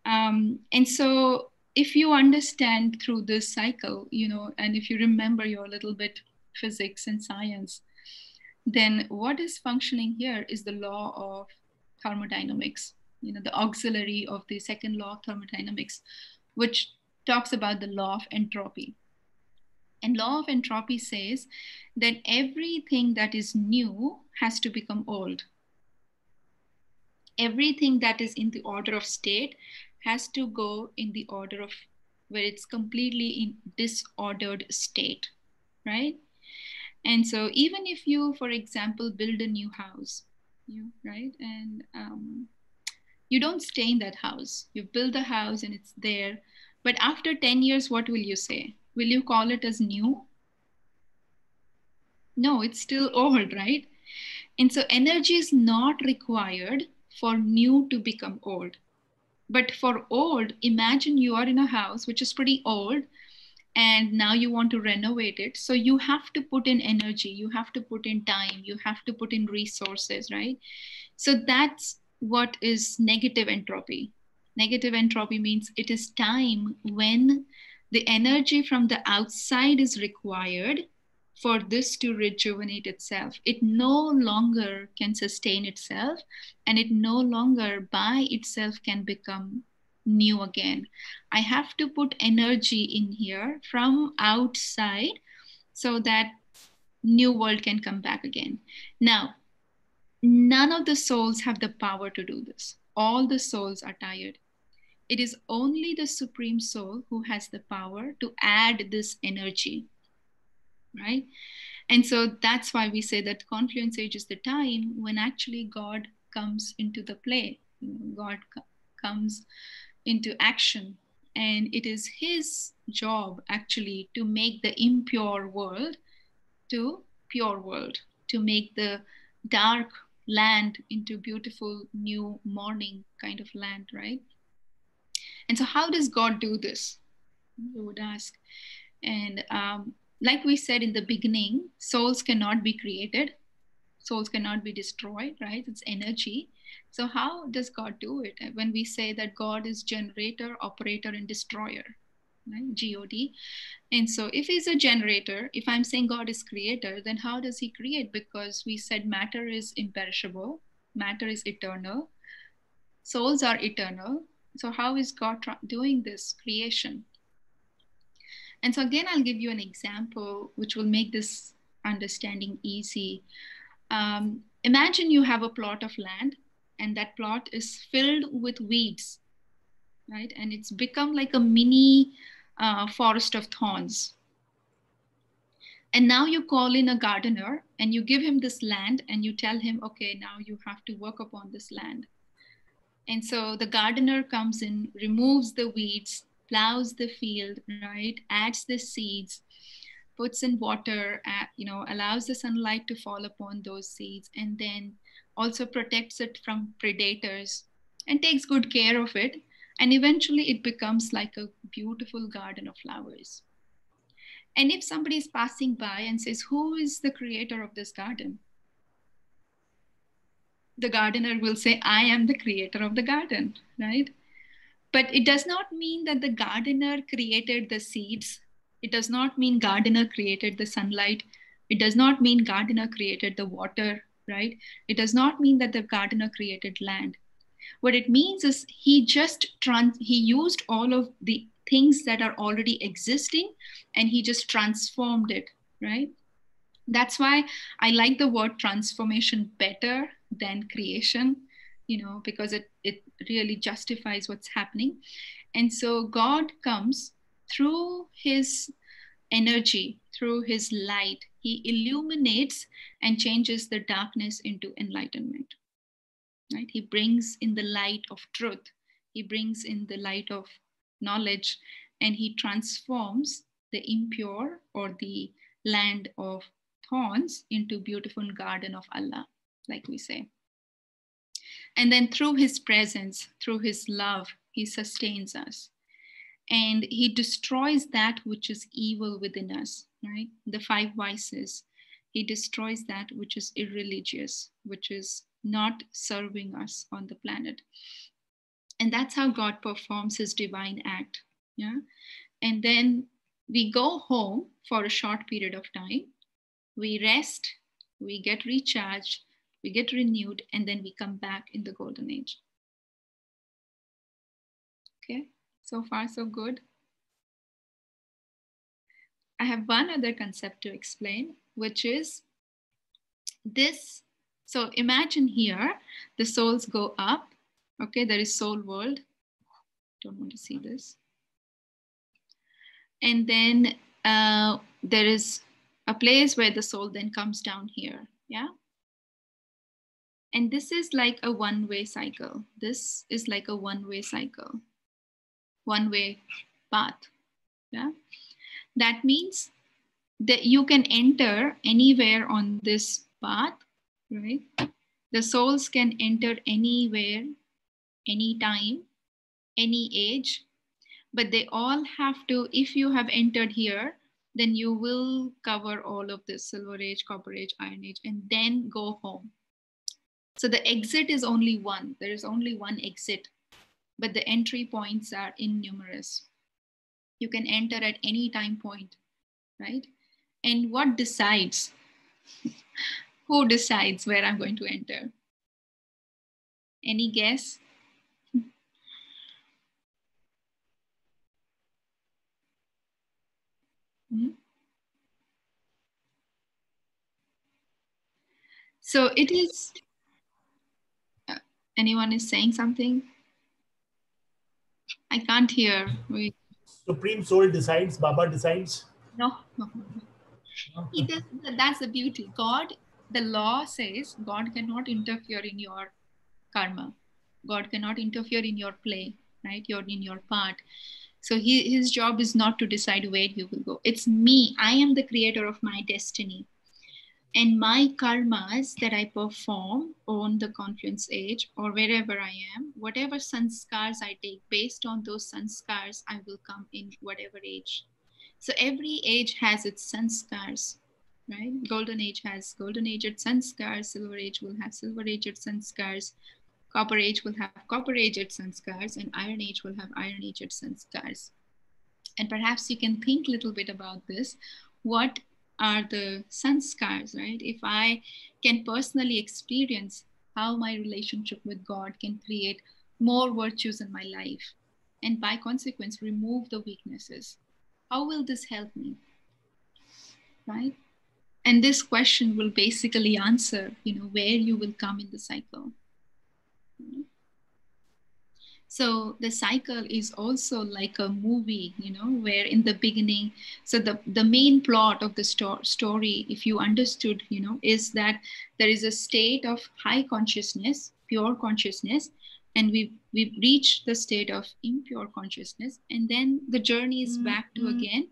Speaker 3: And so, if you understand through this cycle, and if you remember your little bit physics and science, then what is functioning here is the law of thermodynamics, the auxiliary of the second law of thermodynamics, which talks about the law of entropy. And law of entropy says that everything that is new has to become old. Everything that is in the order of state has to go in the order of where it's completely in disordered state, right? And so even if you, for example, build a new house, right? And you don't stay in that house. You build the house and it's there. But after 10 years, what will you say? Will you call it as new? No, it's still old, right? And so energy is not required for new to become old. But for old, imagine you are in a house which is pretty old and now you want to renovate it. So you have to put in energy, you have to put in time, you have to put in resources, right? So that's what is negative entropy. Negative entropy means it is time when the energy from the outside is required for this to rejuvenate itself. It no longer can sustain itself, and it no longer by itself can become new again. I have to put energy in here from outside so that new world can come back again. Now, none of the souls have the power to do this. All the souls are tired. It is only the Supreme Soul who has the power to add this energy, right? And so that's why we say that confluence age is the time when actually God comes into the play. God comes into action. And it is his job actually to make the impure world to pure world, to make the dark land into beautiful new morning kind of land, right? And so how does God do this? You would ask. And like we said in the beginning, souls cannot be created, souls cannot be destroyed, right? It's energy. So how does God do it? When we say that God is generator, operator, and destroyer, right? God. And so if he's a generator, if I'm saying God is creator, then how does he create? Because we said matter is imperishable, matter is eternal, souls are eternal. So how is God doing this creation? And so again, I'll give you an example which will make this understanding easy. Imagine you have a plot of land and that plot is filled with weeds, right? And it's become like a mini forest of thorns. And now you call in a gardener and you give him this land and you tell him, okay, now you have to work upon this land. And so the gardener comes in, removes the weeds, plows the field, right? Adds the seeds, puts in water, allows the sunlight to fall upon those seeds, and then also protects it from predators and takes good care of it. And eventually it becomes like a beautiful garden of flowers. And if somebody is passing by and says, who is the creator of this garden? the gardener will say, I am the creator of the garden, right? But it does not mean that the gardener created the seeds. It does not mean gardener created the sunlight. It does not mean gardener created the water, right? It does not mean that the gardener created land. What it means is he used all of the things that are already existing and he just transformed it, right? That's why I like the word transformation better than creation, because it really justifies what's happening. And so God comes through his energy, through his light. He illuminates and changes the darkness into enlightenment, right? He brings in the light of truth. He brings in the light of knowledge, and he transforms the impure or the land of thorns into beautiful garden of Allah, like we say. And then through his presence, through his love, he sustains us. And he destroys that which is evil within us, right? The five vices. He destroys that which is irreligious, which is not serving us on the planet. And that's how God performs his divine act. Yeah. And then we go home for a short period of time. We rest, we get recharged, we get renewed, and then we come back in the golden age. Okay. So far, so good. I have one other concept to explain, which is this. So imagine here, the souls go up. Okay, there is soul world. Don't want to see this. And then there is a place where the soul then comes down here. Yeah. And this is like a one-way cycle. This is like a one-way cycle, one-way path. Yeah. That means that you can enter anywhere on this path, right? The souls can enter anywhere, anytime, any age, but they all have to, if you have entered here, then you will cover all of this silver age, copper age, iron age, and then go home. So the exit is only one. There is only one exit, but the entry points are innumerous. You can enter at any time point, right? And what decides? Who decides where I'm going to enter? Any guess? So it is, anyone is saying something? I can't hear. Wait.
Speaker 5: Supreme Soul decides, Baba decides.
Speaker 3: No. He does, that's the beauty. God, the law says God cannot interfere in your karma. God cannot interfere in your play, right? In your part. So his job is not to decide where you will go. It's me. I am the creator of my destiny. And my karmas that I perform on the confluence age or wherever I am, whatever sanskars I take, based on those sanskars, I will come in whatever age. So every age has its sanskars, right? Golden age has golden aged sanskars, silver age will have silver aged sanskars, copper age will have copper aged sanskars, and iron age will have iron aged sanskars. And perhaps you can think a little bit about this. What are the sanskars, right? If I can personally experience how my relationship with God can create more virtues in my life, and by consequence, remove the weaknesses, how will this help me, right? And this question will basically answer, where you will come in the cycle. So the cycle is also like a movie, where in the beginning, so the main plot of the story, if you understood, is that there is a state of high consciousness, pure consciousness, and we've reached the state of impure consciousness. And then the journey is back to again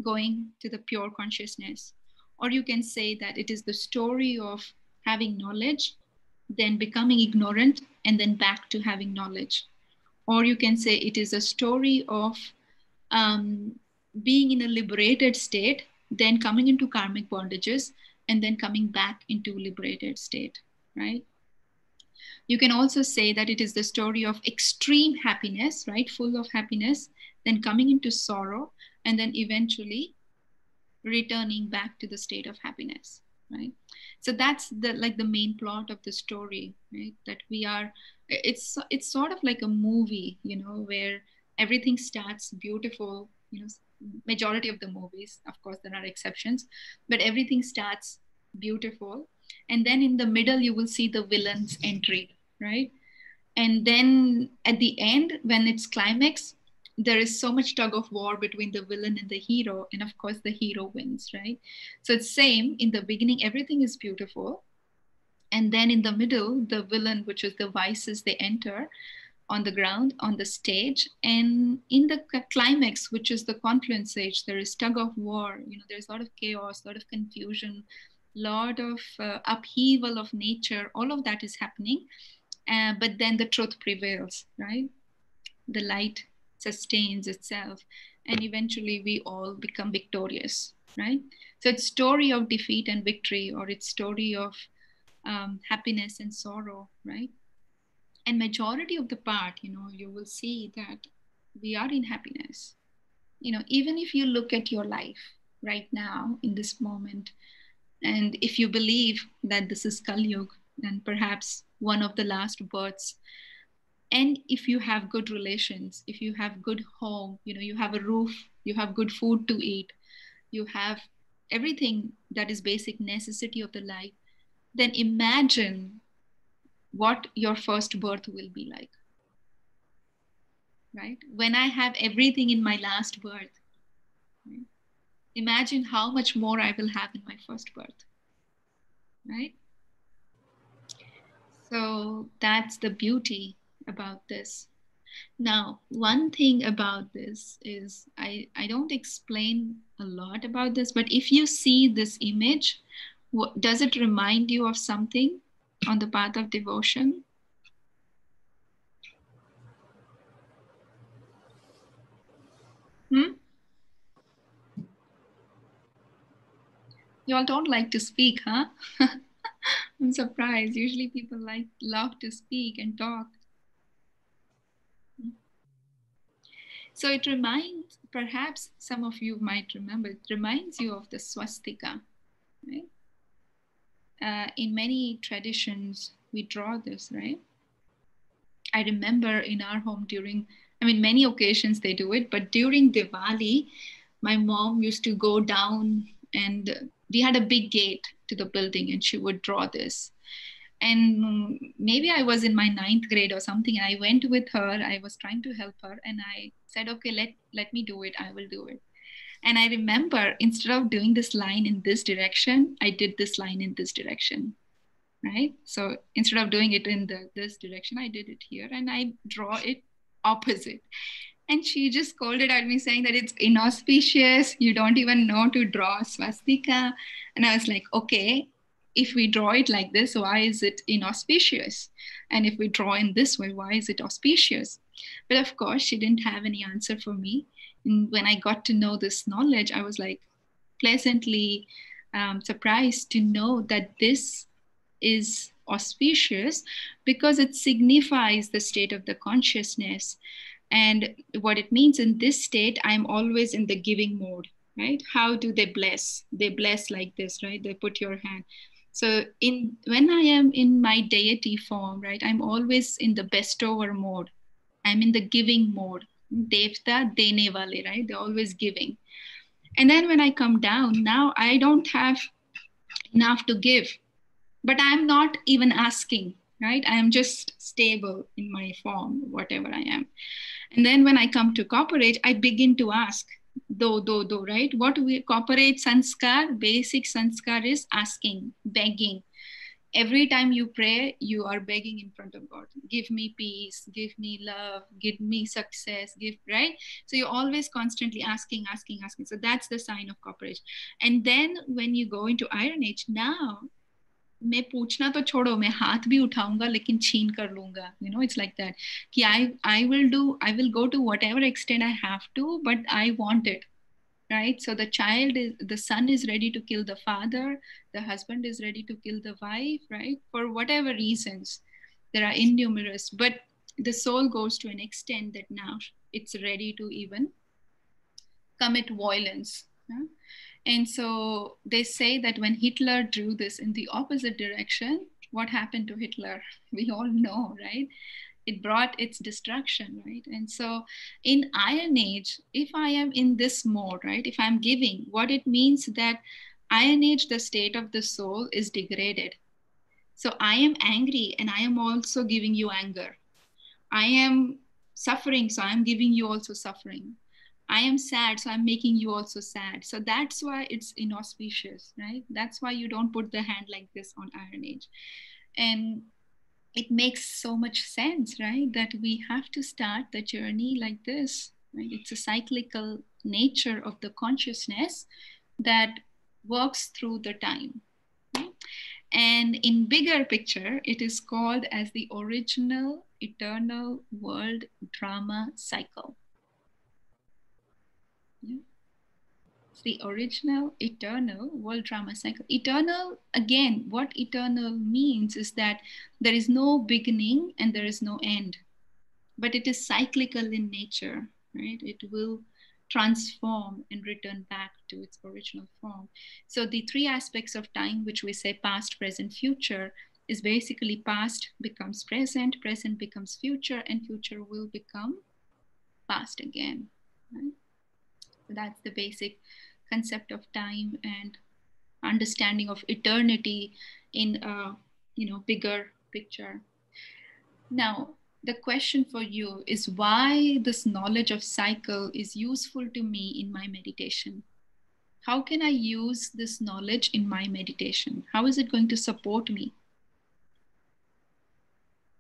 Speaker 3: going to the pure consciousness. Or you can say that it is the story of having knowledge, then becoming ignorant, and then back to having knowledge. Or you can say it is a story of being in a liberated state, then coming into karmic bondages, and then coming back into liberated state, right? You can also say that it is the story of extreme happiness, right? Full of happiness, then coming into sorrow, and then eventually returning back to the state of happiness, right? So that's the main plot of the story, right? That we are, it's sort of like a movie, where everything starts beautiful, majority of the movies, of course there are exceptions, but everything starts beautiful, and then in the middle you will see the villain's entry, right? And then at the end, when it's climax, there is so much tug of war between the villain and the hero, and of course the hero wins, right? So it's same in the beginning, everything is beautiful, and then in the middle, the villain, which is the vices, they enter on the ground, on the stage, and in the climax, which is the confluence stage, there is tug of war. There's a lot of chaos, a lot of confusion, lot of upheaval of nature. All of that is happening, but then the truth prevails, right? The light sustains itself, and eventually we all become victorious, right? So it's story of defeat and victory, or it's story of happiness and sorrow, right? And majority of the part, you will see that we are in happiness. Even if you look at your life right now in this moment, and if you believe that this is Kali Yuga and perhaps one of the last births, and if you have good relations, if you have good home, you have a roof, you have good food to eat, you have everything that is basic necessity of the life, then imagine what your first birth will be like, right? When I have everything in my last birth, right? Imagine how much more I will have in my first birth, right? So that's the beauty about this. Now, one thing about this is I don't explain a lot about this, but if you see this image, does it remind you of something on the path of devotion? Hmm? You all don't like to speak, huh? I'm surprised. Usually people love to speak and talk. So it reminds, perhaps some of you might remember, it reminds you of the swastika, right? In many traditions, we draw this, right? I remember in our home many occasions they do it, but during Diwali, my mom used to go down, and we had a big gate to the building, and she would draw this. And maybe I was in my 9th grade or something, and I went with her. I was trying to help her, and I said, okay, let me do it. I will do it. And I remember, instead of doing this line in this direction, I did this line in this direction, right? So instead of doing it in this direction, I did it here, and I draw it opposite. And she just scolded at me, saying that it's inauspicious. You don't even know to draw a swastika. And I was like, okay, if we draw it like this, why is it inauspicious? And if we draw in this way, why is it auspicious? But of course, she didn't have any answer for me. And when I got to know this knowledge, I was like pleasantly surprised to know that this is auspicious because it signifies the state of the consciousness. And what it means in this state, I'm always in the giving mode, right? How do they bless? They bless like this, right? They put your hand. So when I am in my deity form, right, I'm always in the bestower mode. I'm in the giving mode. Devta dene wale, right? They're always giving. And then when I come down, now I don't have enough to give, but I'm not even asking, right? I am just stable in my form, whatever I am. And then when I come to corporate, I begin to ask, do, right? What we corporate sanskar, basic sanskar is asking, begging. Every time you pray, you are begging in front of God. Give me peace, give me love, give me success, right? So you're always constantly asking. So that's the sign of corporation. And then when you go into Iron Age, now मैं पूछना तो छोड़ो, मैं हाथ भी उठाऊंगा लेकिन छीन कर लूंगा. It's like that कि I will go to whatever extent I have to, but I want it, right? So the son is ready to kill the father, the husband is ready to kill the wife, right? For whatever reasons, There are innumerous, but the soul goes to an extent that now it's ready to even commit violence. And so they say that when Hitler drew this in the opposite direction, what happened to Hitler? We all know, right? It brought its destruction, right? And so in Iron Age, if I am in this mode, right, if I'm giving, what it means that Iron Age, the state of the soul is degraded. So I am angry and I am also giving you anger. I am suffering, so I'm giving you also suffering. I am sad, so I'm making you also sad. So that's why it's inauspicious, right? That's why you don't put the hand like this on Iron Age. And it makes so much sense, right? That we have to start the journey like this, right? It's a cyclical nature of the consciousness that works through the time. Right? And in bigger picture, it is called as the original eternal world drama cycle. Yeah. It's the original eternal world drama cycle. Eternal, again, what eternal means is that there is no beginning and there is no end, but it is cyclical in nature, right? It will transform and return back to its original form. So the three aspects of time, which we say past, present, future, is basically past becomes present, present becomes future, and future will become past again, right? So that's the basic concept of time and understanding of eternity in a bigger picture. Now, the question for you is why this knowledge of cycle is useful to me in my meditation. How can I use this knowledge in my meditation? How is it going to support me?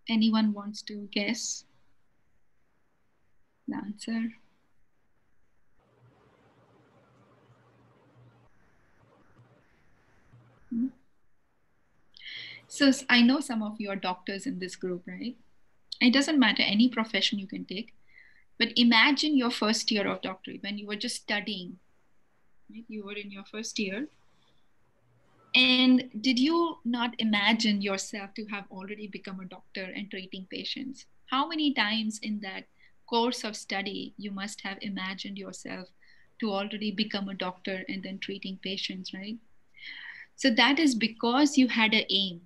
Speaker 3: Anyone wants to guess the answer? So I know some of you are doctors in this group, right? It doesn't matter, any profession you can take. But imagine your first year of doctorate when you were just studying, right? You were in your first year. And did you not imagine yourself to have already become a doctor and treating patients? How many times in that course of study you must have imagined yourself to already become a doctor and then treating patients, right? So that is because you had an aim.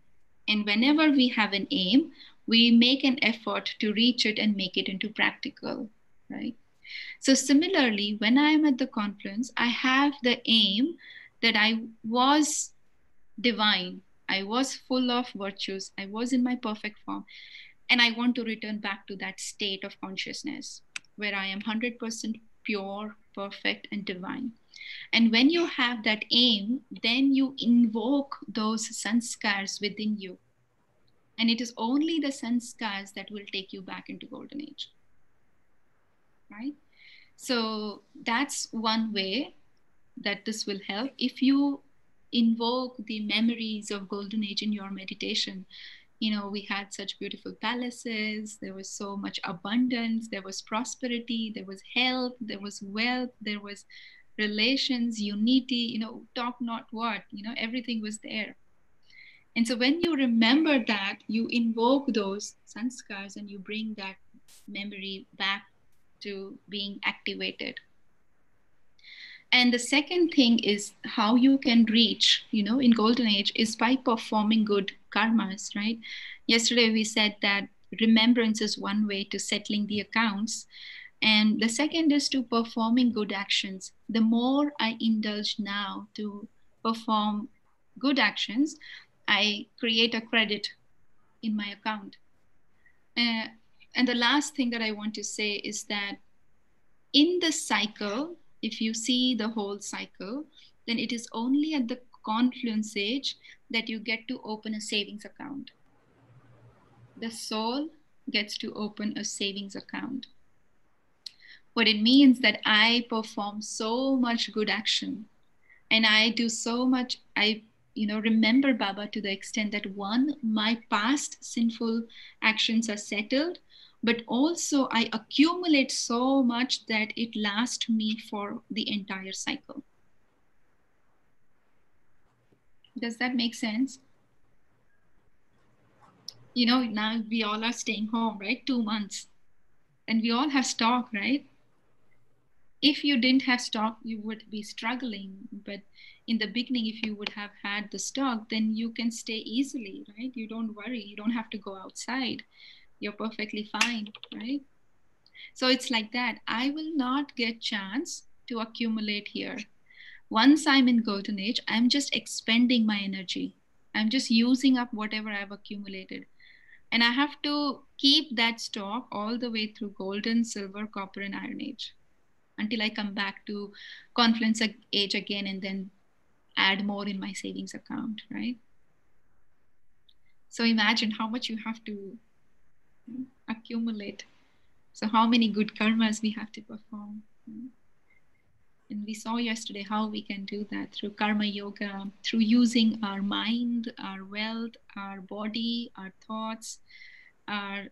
Speaker 3: And whenever we have an aim, we make an effort to reach it and make it into practical, right? So similarly, when I am at the conference, I have the aim that I was divine, I was full of virtues, I was in my perfect form, and I want to return back to that state of consciousness where I am 100% pure, perfect, and divine. And when you have that aim, then you invoke those sanskars within you. And it is only the sanskars that will take you back into golden age, right? So that's one way that this will help. If you invoke the memories of golden age in your meditation, we had such beautiful palaces, there was so much abundance, there was prosperity, there was health, there was wealth, there was relations, unity, talk not what, everything was there. And so when you remember that, you invoke those sanskars and you bring that memory back to being activated. And the second thing is how you can reach, in golden age is by performing good karmas, right? Yesterday we said that remembrance is one way to settling the accounts. And the second is to performing good actions. The more I indulge now to perform good actions, I create a credit in my account. And the last thing that I want to say is that in the cycle, if you see the whole cycle, then it is only at the confluence age that you get to open a savings account. The soul gets to open a savings account. What it means that I perform so much good action and I do so much, I remember Baba to the extent that one, my past sinful actions are settled, but also I accumulate so much that it lasts me for the entire cycle. Does that make sense? now we all are staying home, right? 2 months. And we all have stock, right? If you didn't have stock, you would be struggling. But in the beginning, if you would have had the stock, then you can stay easily, right? You don't worry. You don't have to go outside. You're perfectly fine, right? So it's like that. I will not get chance to accumulate here. Once I'm in golden age, I'm just expending my energy. I'm just using up whatever I've accumulated. And I have to keep that stock all the way through golden, silver, copper, and iron age until I come back to confluence age again and then add more in my savings account, right? So imagine how much you have to accumulate. So how many good karmas we have to perform. And we saw yesterday how we can do that through karma yoga, through using our mind, our wealth, our body, our thoughts, our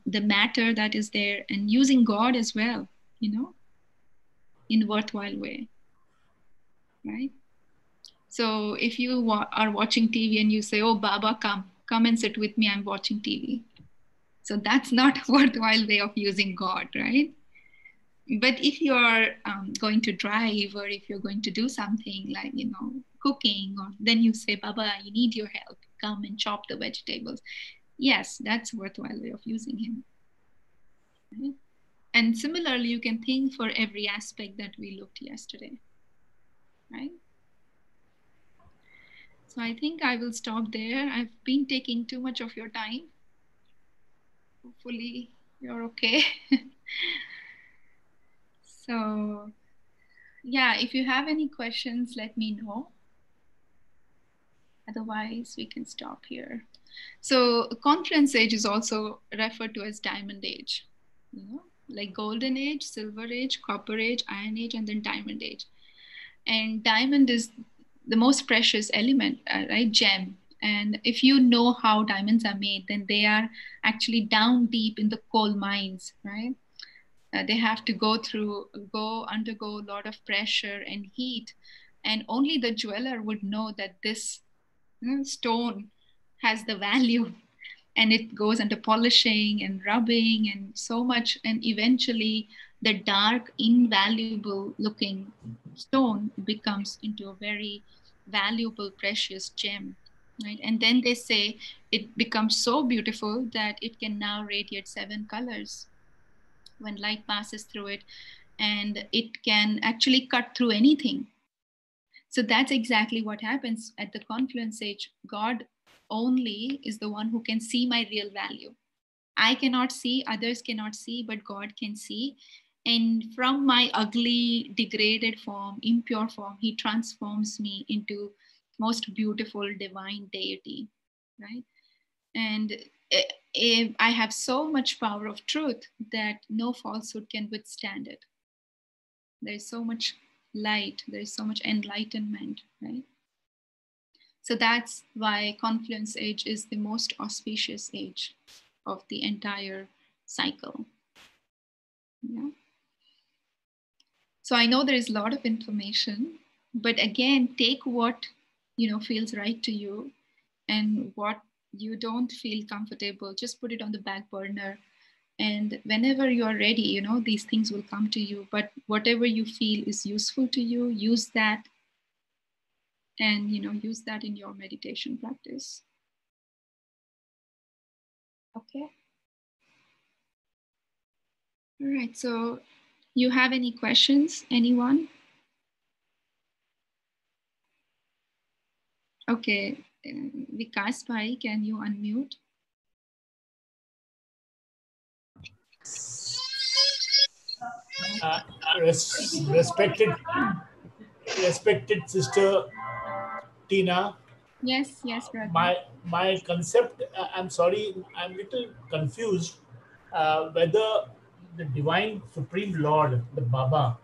Speaker 3: the matter that is there, and using God as well, in a worthwhile way, right? So if you are watching TV and you say, "Oh, Baba, come and sit with me, I'm watching TV." So that's not a worthwhile way of using God, right? But if you're going to drive, or if you're going to do something like, cooking, or then you say, "Baba, I need your help. Come and chop the vegetables." Yes, that's a worthwhile way of using him. Right? And similarly, you can think for every aspect that we looked yesterday, right? So I think I will stop there. I've been taking too much of your time. Hopefully you're okay. So yeah, if you have any questions, let me know. Otherwise, we can stop here. So confluence age is also referred to as diamond age, like golden age, silver age, copper age, iron age, and then diamond age. And diamond is the most precious element, right? Gem. And if you know how diamonds are made, then they are actually down deep in the coal mines, right? They have to undergo a lot of pressure and heat. And only the jeweler would know that this stone has the value, and it goes under polishing and rubbing and so much, and eventually the dark, invaluable looking stone becomes into a very valuable, precious gem, right? And then they say it becomes so beautiful that it can now radiate 7 colors when light passes through it, and it can actually cut through anything. So that's exactly what happens at the confluence age. God only is the one who can see my real value. I cannot see, others cannot see, but God can see. And from my ugly, degraded form, impure form, he transforms me into most beautiful divine deity, right? And I have so much power of truth that no falsehood can withstand it. There's so much light, there's so much enlightenment, right? So that's why confluence age is the most auspicious age of the entire cycle. Yeah. So I know there is a lot of information, but again, take what feels right to you, and what you don't feel comfortable, just put it on the back burner. And whenever you are ready, these things will come to you. But whatever you feel is useful to you, use that, and use that in your meditation practice. Okay. All right. So you have any questions, anyone? Okay. Vikas Bhai, can you unmute?
Speaker 5: Respected sister Tina.
Speaker 3: Yes, brother.
Speaker 5: My concept. I'm sorry, I'm a little confused. Whether the divine supreme Lord, the Baba,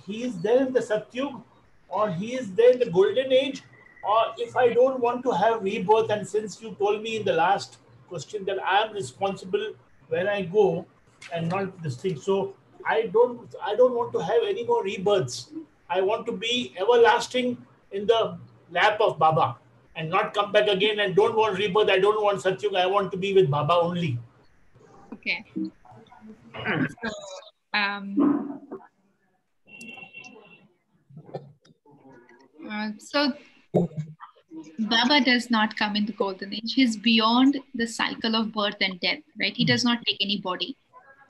Speaker 5: he is there in the Satyug, or he is there in the golden age, or if I don't want to have rebirth, and since you told me in the last question that I am responsible where I go and not this thing, so I don't want to have any more rebirths. I want to be everlasting in the lap of Baba. and not come back again, and don't want rebirth. I don't want Satyuga. I want to be with Baba only.
Speaker 3: Okay. So, so Baba does not come in the golden age. He's beyond the cycle of birth and death, right? He does not take any body,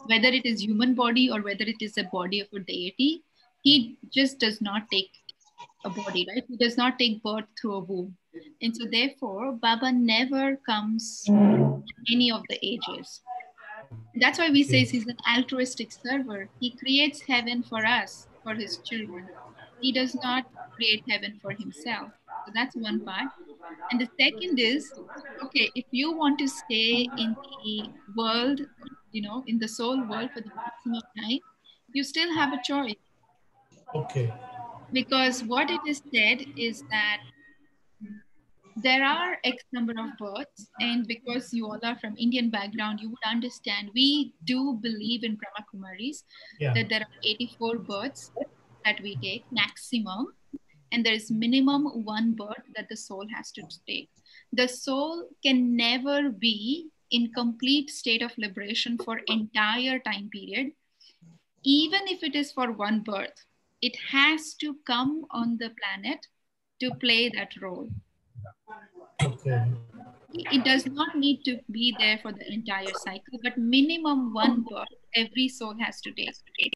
Speaker 3: whether it is human body or whether it is a body of a deity. He just does not take a body, right? He does not take birth through a womb. And so therefore, Baba never comes in any of the ages. That's why we say he's an altruistic server. He creates heaven for us, for his children. He does not create heaven for himself. So that's one part. And the second is, okay, if you want to stay in the world, in the soul world for the maximum time, you still have a choice.
Speaker 5: Okay.
Speaker 3: Because what it is said is that there are X number of births, and because you all are from Indian background, you would understand. We do believe in Brahma Kumaris that there are 84 births that we take maximum, and there is minimum one birth that the soul has to take. The soul can never be in complete state of liberation for entire time period, even if it is for one birth. It has to come on the planet to play that role.
Speaker 5: Okay.
Speaker 3: It does not need to be there for the entire cycle, but minimum one birth every soul has to take.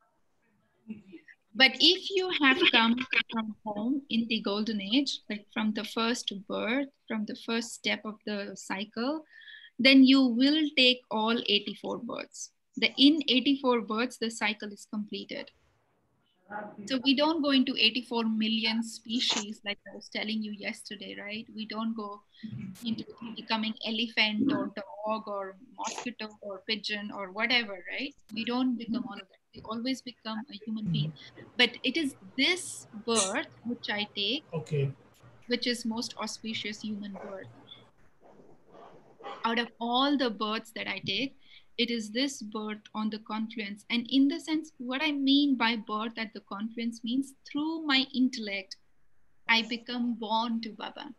Speaker 3: But if you have come from home in the golden age, like from the first birth, from the first step of the cycle, then you will take all 84 births. In 84 births, the cycle is completed. So we don't go into 84 million species like I was telling you yesterday, right? We don't go into becoming elephant or dog or mosquito or pigeon or whatever, right? We don't become all of that. We always become a human being. But it is this birth which I take,
Speaker 5: Okay.
Speaker 3: which is most auspicious human birth. Out of all the births that I take, it is this birth on the confluence. And in the sense, what I mean by birth at the confluence means through my intellect, I become born to Baba,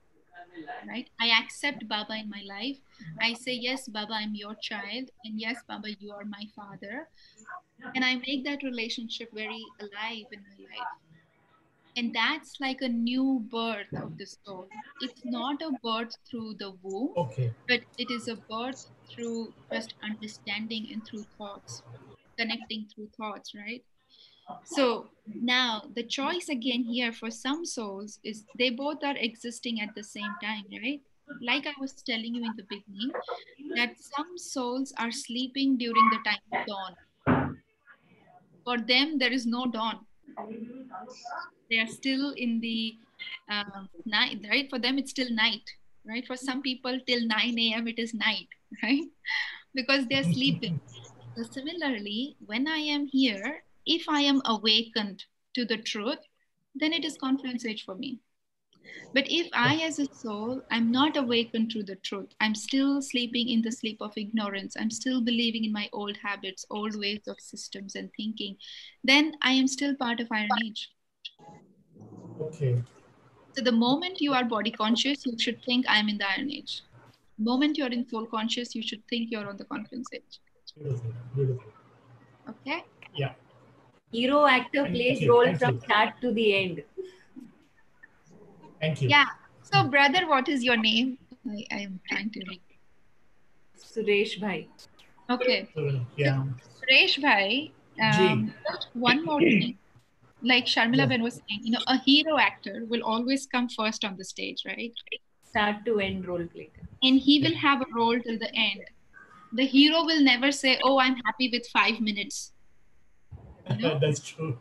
Speaker 3: right? I accept Baba in my life. I say, yes, Baba, I'm your child. And yes, Baba, you are my father. And I make that relationship very alive in my life. And that's like a new birth of the soul. It's not a birth through the womb,
Speaker 5: Okay.
Speaker 3: but it is a birth through just understanding and through thoughts, connecting through thoughts, right? So now the choice again here for some souls is they both are existing at the same time, right? Like I was telling you in the beginning, that some souls are sleeping during the time of dawn. For them, there is no dawn. They are still in the night, right? For them, it's still night, right? For some people, till 9 a.m., it is night, right? Because they're sleeping. So similarly, when I am here, if I am awakened to the truth, then it is confluence age for me. But if I, as a soul, I'm not awakened to the truth, I'm still sleeping in the sleep of ignorance, I'm still believing in my old habits, old ways of systems and thinking, then I am still part of Iron Age.
Speaker 5: Okay.
Speaker 3: So the moment you are body conscious, you should think I'm in the Iron Age. The moment you're in soul conscious, you should think you're on the confluence age.
Speaker 5: Beautiful. Beautiful.
Speaker 3: Okay?
Speaker 5: Yeah.
Speaker 1: Hero actor
Speaker 5: Thank
Speaker 1: plays
Speaker 5: you.
Speaker 1: role
Speaker 5: Thank
Speaker 1: from
Speaker 5: you.
Speaker 1: start to the end.
Speaker 5: Thank you.
Speaker 3: Yeah. So, brother, what is your name? I am trying to.
Speaker 1: Suresh Bhai.
Speaker 3: Okay.
Speaker 5: Yeah.
Speaker 3: Suresh Bhai,
Speaker 5: G.
Speaker 3: just one more thing. Like Sharmila
Speaker 5: Yeah.
Speaker 3: Ben was saying, a hero actor will always come first on the stage, right?
Speaker 1: Start to end role play.
Speaker 3: And he will have a role till the end. The hero will never say, oh, I'm happy with 5 minutes.
Speaker 5: That's true.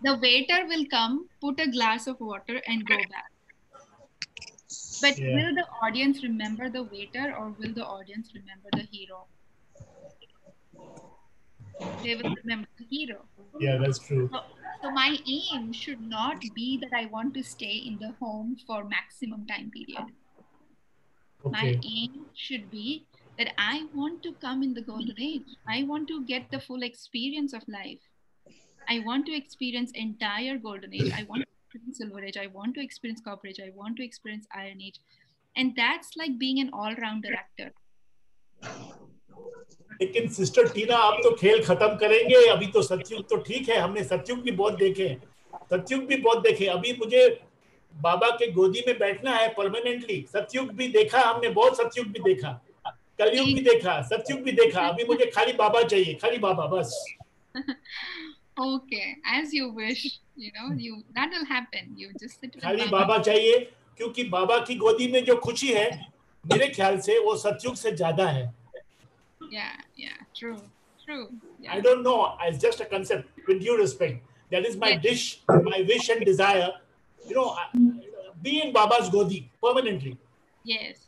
Speaker 3: The waiter will come, put a glass of water, and go back. But
Speaker 5: Yeah.
Speaker 3: will the audience remember the waiter or will the audience remember the hero? They will remember the hero.
Speaker 5: Yeah, that's true.
Speaker 3: So my aim should not be that I want to stay in the home for maximum time period. My
Speaker 5: Okay.
Speaker 3: aim should be that I want to come in the golden age. I want to get the full experience of life. I want to experience entire golden age. I want to experience Silver Age. I want to experience Copper Age. I want to experience Iron Age. And that's like being an all-rounder actor.
Speaker 5: लेकिन sister Tina आप तो खेल खत्म करेंगे, अभी तो सतयुग तो ठीक है, हमने सतयुग भी बहुत देखे, सतयुग भी बहुत देखे, अभी मुझे बाबा के गोदी में बैठना है परमानेंटली, सतयुग भी देखा हमने, बहुत सतयुग भी देखा, कलयुग भी देखा, सतयुग भी देखा, अभी मुझे खाली बाबा चाहिए, खाली बाबा बस.
Speaker 3: Okay, as you wish, that will happen. You just sit with
Speaker 5: खाली
Speaker 3: Baba.
Speaker 5: बाबा चाहिए, क्योंकि बाबा की गोदी में जो खुशी है मेरे ख्याल से वो सतयुग से ज्यादा है.
Speaker 3: Yeah, true. Yeah.
Speaker 5: I don't know, it's just a concept, with due respect. That is my
Speaker 3: Yes.
Speaker 5: my wish and desire, be in Baba's godi permanently.
Speaker 3: Yes.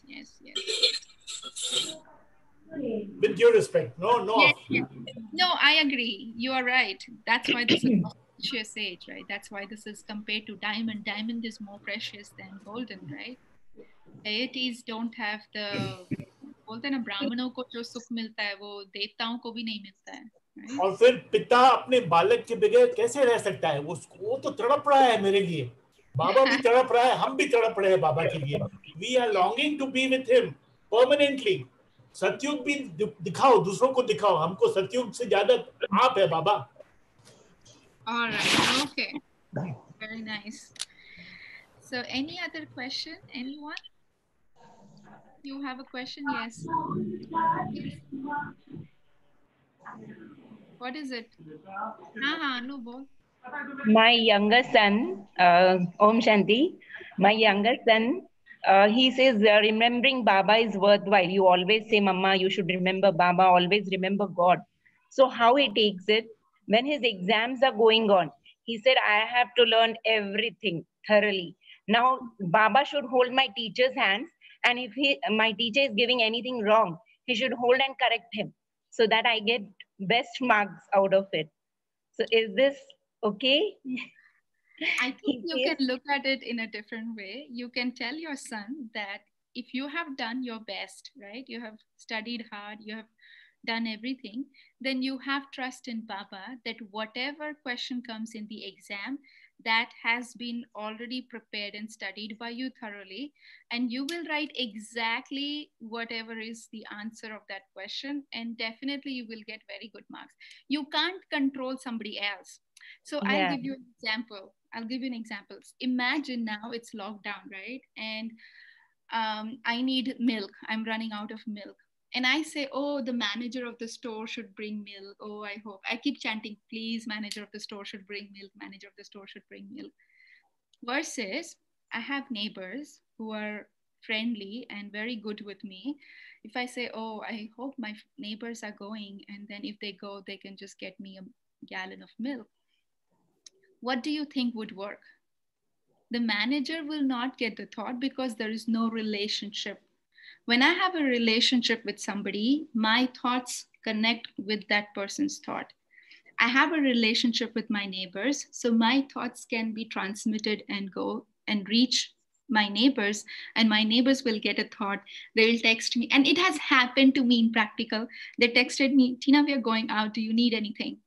Speaker 5: With due respect. No.
Speaker 3: Yes. No, I agree. You are right. That's why this is a precious age, right? That's why this is compared to diamond. Diamond is more precious than golden, right? Deities don't have the, बोलते हैं ना, ब्राह्मणों को जो सुख मिलता है वो देवताओं को भी नहीं मिलता है, right?
Speaker 5: और फिर पिता अपने बालक के बगैर कैसे रह सकता है, वो तो तड़प रहा है मेरे लिए, बाबा भी तड़प रहा है, हम भी तड़प रहे हैं बाबा के लिए. We are longing to be with him permanently. सतयुग भी दिखाओ, दूसरों को दिखाओ, हमको सतयुग से ज्यादा आप है बाबा.
Speaker 3: All right, okay, very nice. So any other question, anyone? You have a question? Yes. What is it? No, bol.
Speaker 6: My younger son, Om Shanti, my younger son, he says remembering Baba is worthwhile. You always say, Mama, you should remember Baba, always remember God. So how he takes it, when his exams are going on, he said, I have to learn everything thoroughly. Now, Baba should hold my teacher's hands, and if my teacher is giving anything wrong, he should hold and correct him so that I get best marks out of it. So is this okay?
Speaker 3: I think you can look at it in a different way. You can tell your son that if you have done your best, right? You have studied hard, you have done everything, then you have trust in Baba that whatever question comes in the exam, that has been already prepared and studied by you thoroughly, and you will write exactly whatever is the answer of that question, and definitely you will get very good marks. You can't control somebody else. So I'll give you an example. Imagine now it's lockdown, right? And I need milk. I'm running out of milk. And I say, oh, the manager of the store should bring milk. Oh, I hope. I keep chanting, please, manager of the store should bring milk. Manager of the store should bring milk. Versus, I have neighbors who are friendly and very good with me. If I say, oh, I hope my neighbors are going, and then if they go, they can just get me a gallon of milk. What do you think would work? The manager will not get the thought because there is no relationship. When I have a relationship with somebody, my thoughts connect with that person's thought. I have a relationship with my neighbors, so my thoughts can be transmitted and go and reach my neighbors, and my neighbors will get a thought. They will text me, and it has happened to me in practical. They texted me, Tina, we are going out. Do you need anything?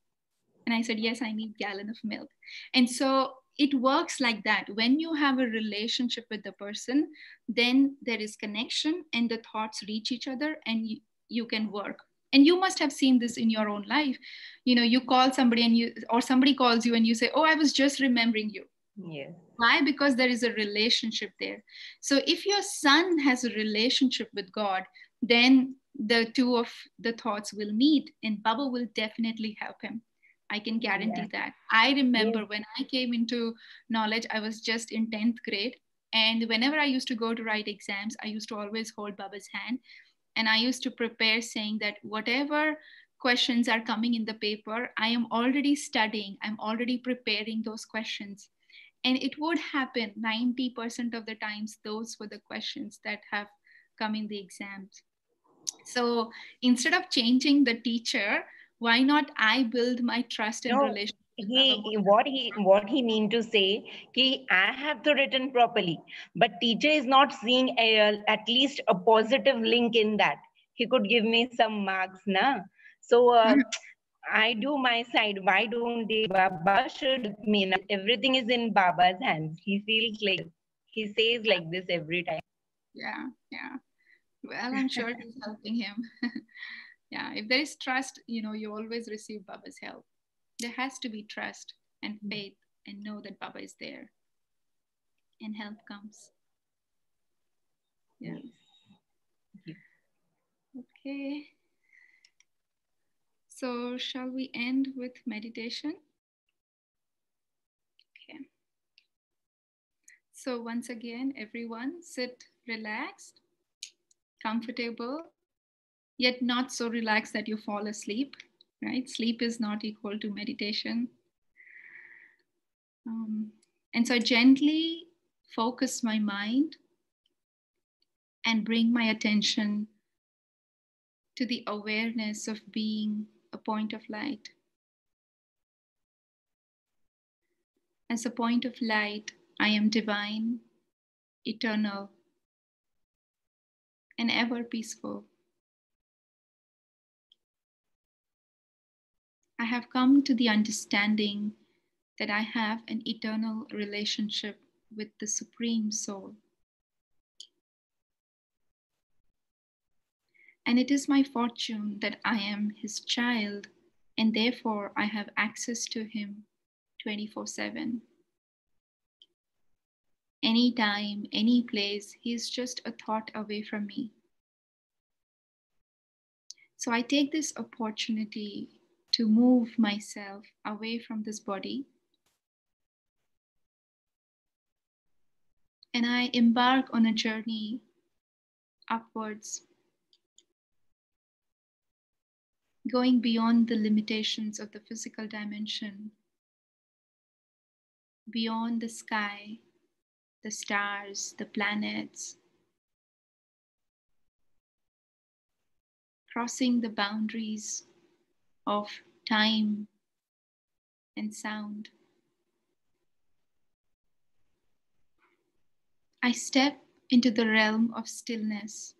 Speaker 3: And I said, yes, I need a gallon of milk. And so it works like that. When you have a relationship with the person, then there is connection and the thoughts reach each other and you can work. And you must have seen this in your own life. You call somebody or somebody calls you and you say, oh, I was just remembering you.
Speaker 6: Yes.
Speaker 3: Why? Because there is a relationship there. So if your son has a relationship with God, then the two of the thoughts will meet and Baba will definitely help him. I can guarantee that. I remember when I came into knowledge, I was just in 10th grade. And whenever I used to go to write exams, I used to always hold Baba's hand. And I used to prepare saying that whatever questions are coming in the paper, I am already studying. I'm already preparing those questions. And it would happen 90% of the times, those were the questions that have come in the exams. So instead of changing the teacher, why not I build my trust and relationship?
Speaker 6: What he mean to say, I have to written properly, but teacher is not seeing at least a positive link in that. He could give me some marks, na? So I do my side. Why don't they? Baba should mean everything is in Baba's hands. He feels like he says like this every time.
Speaker 3: Yeah, yeah. Well, I'm sure he's helping him. Yeah, if there is trust, you always receive Baba's help. There has to be trust and faith and know that Baba is there and help comes. Yeah. Okay. So, shall we end with meditation? Okay. So, once again, everyone sit relaxed, comfortable, yet not so relaxed that you fall asleep, right? Sleep is not equal to meditation. And so, I gently focus my mind and bring my attention to the awareness of being a point of light. As a point of light, I am divine, eternal, and ever peaceful. I have come to the understanding that I have an eternal relationship with the Supreme Soul. And it is my fortune that I am His child, and therefore I have access to Him 24/7. Anytime, any place, He is just a thought away from me. So I take this opportunity to move myself away from this body, and I embark on a journey upwards, going beyond the limitations of the physical dimension, beyond the sky, the stars, the planets, crossing the boundaries of time and sound. I step into the realm of stillness,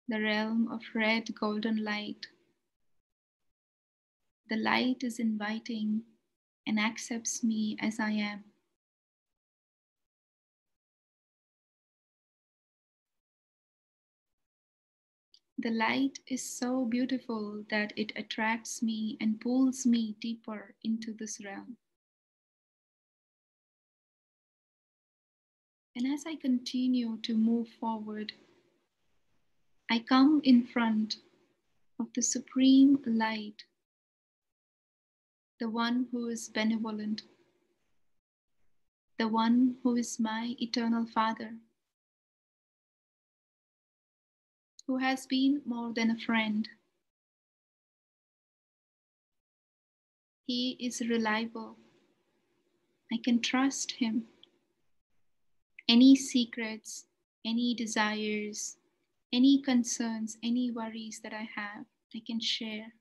Speaker 3: the realm of red golden light. The light is inviting and accepts me as I am. The light is so beautiful that it attracts me and pulls me deeper into this realm. And as I continue to move forward, I come in front of the Supreme Light, the one who is benevolent, the one who is my eternal Father, who has been more than a friend. He is reliable. I can trust him. Any secrets, any desires, any concerns, any worries that I have, I can share,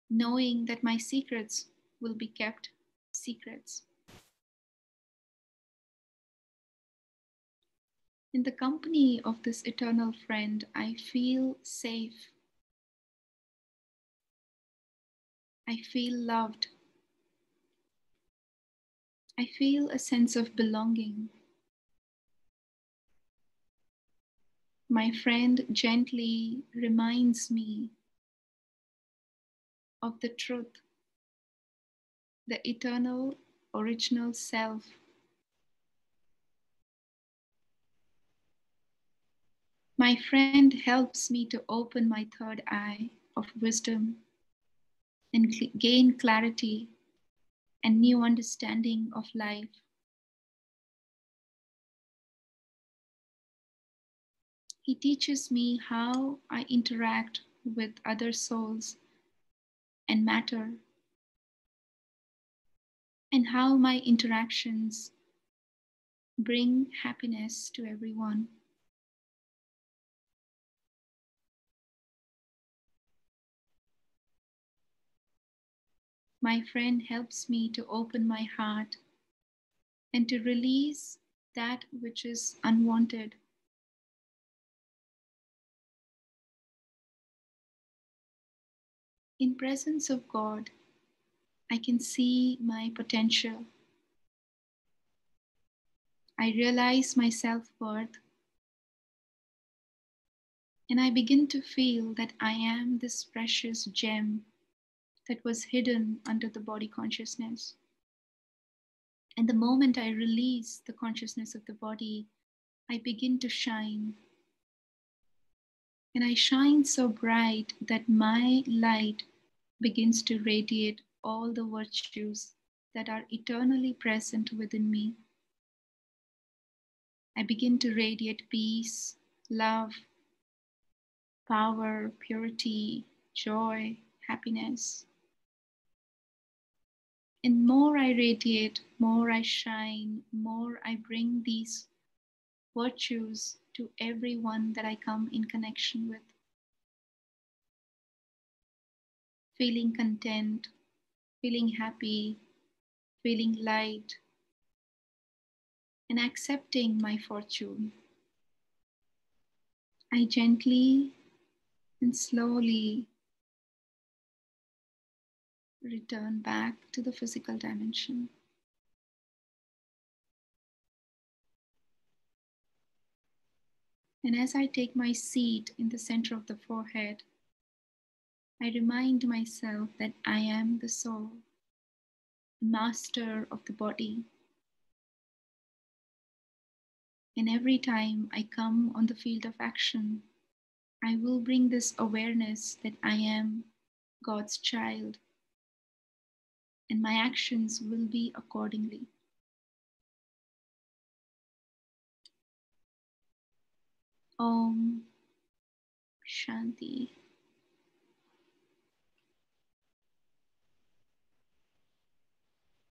Speaker 3: knowing that my secrets will be kept secrets. In the company of this eternal friend, I feel safe. I feel loved. I feel a sense of belonging. My friend gently reminds me of the truth, the eternal, original self. My friend helps me to open my third eye of wisdom and gain clarity and new understanding of life. He teaches me how I interact with other souls and matter, and how my interactions bring happiness to everyone. My friend helps me to open my heart and to release that which is unwanted. In presence of God, I can see my potential. I realize my self-worth, and I begin to feel that I am this precious gem that was hidden under the body consciousness. And the moment I release the consciousness of the body, I begin to shine. And I shine so bright that my light begins to radiate all the virtues that are eternally present within me. I begin to radiate peace, love, power, purity, joy, happiness. And more I radiate, more I shine, more I bring these virtues to everyone that I come in connection with. Feeling content, feeling happy, feeling light, and accepting my fortune. I gently and slowly return back to the physical dimension. And as I take my seat in the center of the forehead, I remind myself that I am the soul, master of the body. And every time I come on the field of action, I will bring this awareness that I am God's child, and my actions will be accordingly. Om Shanti.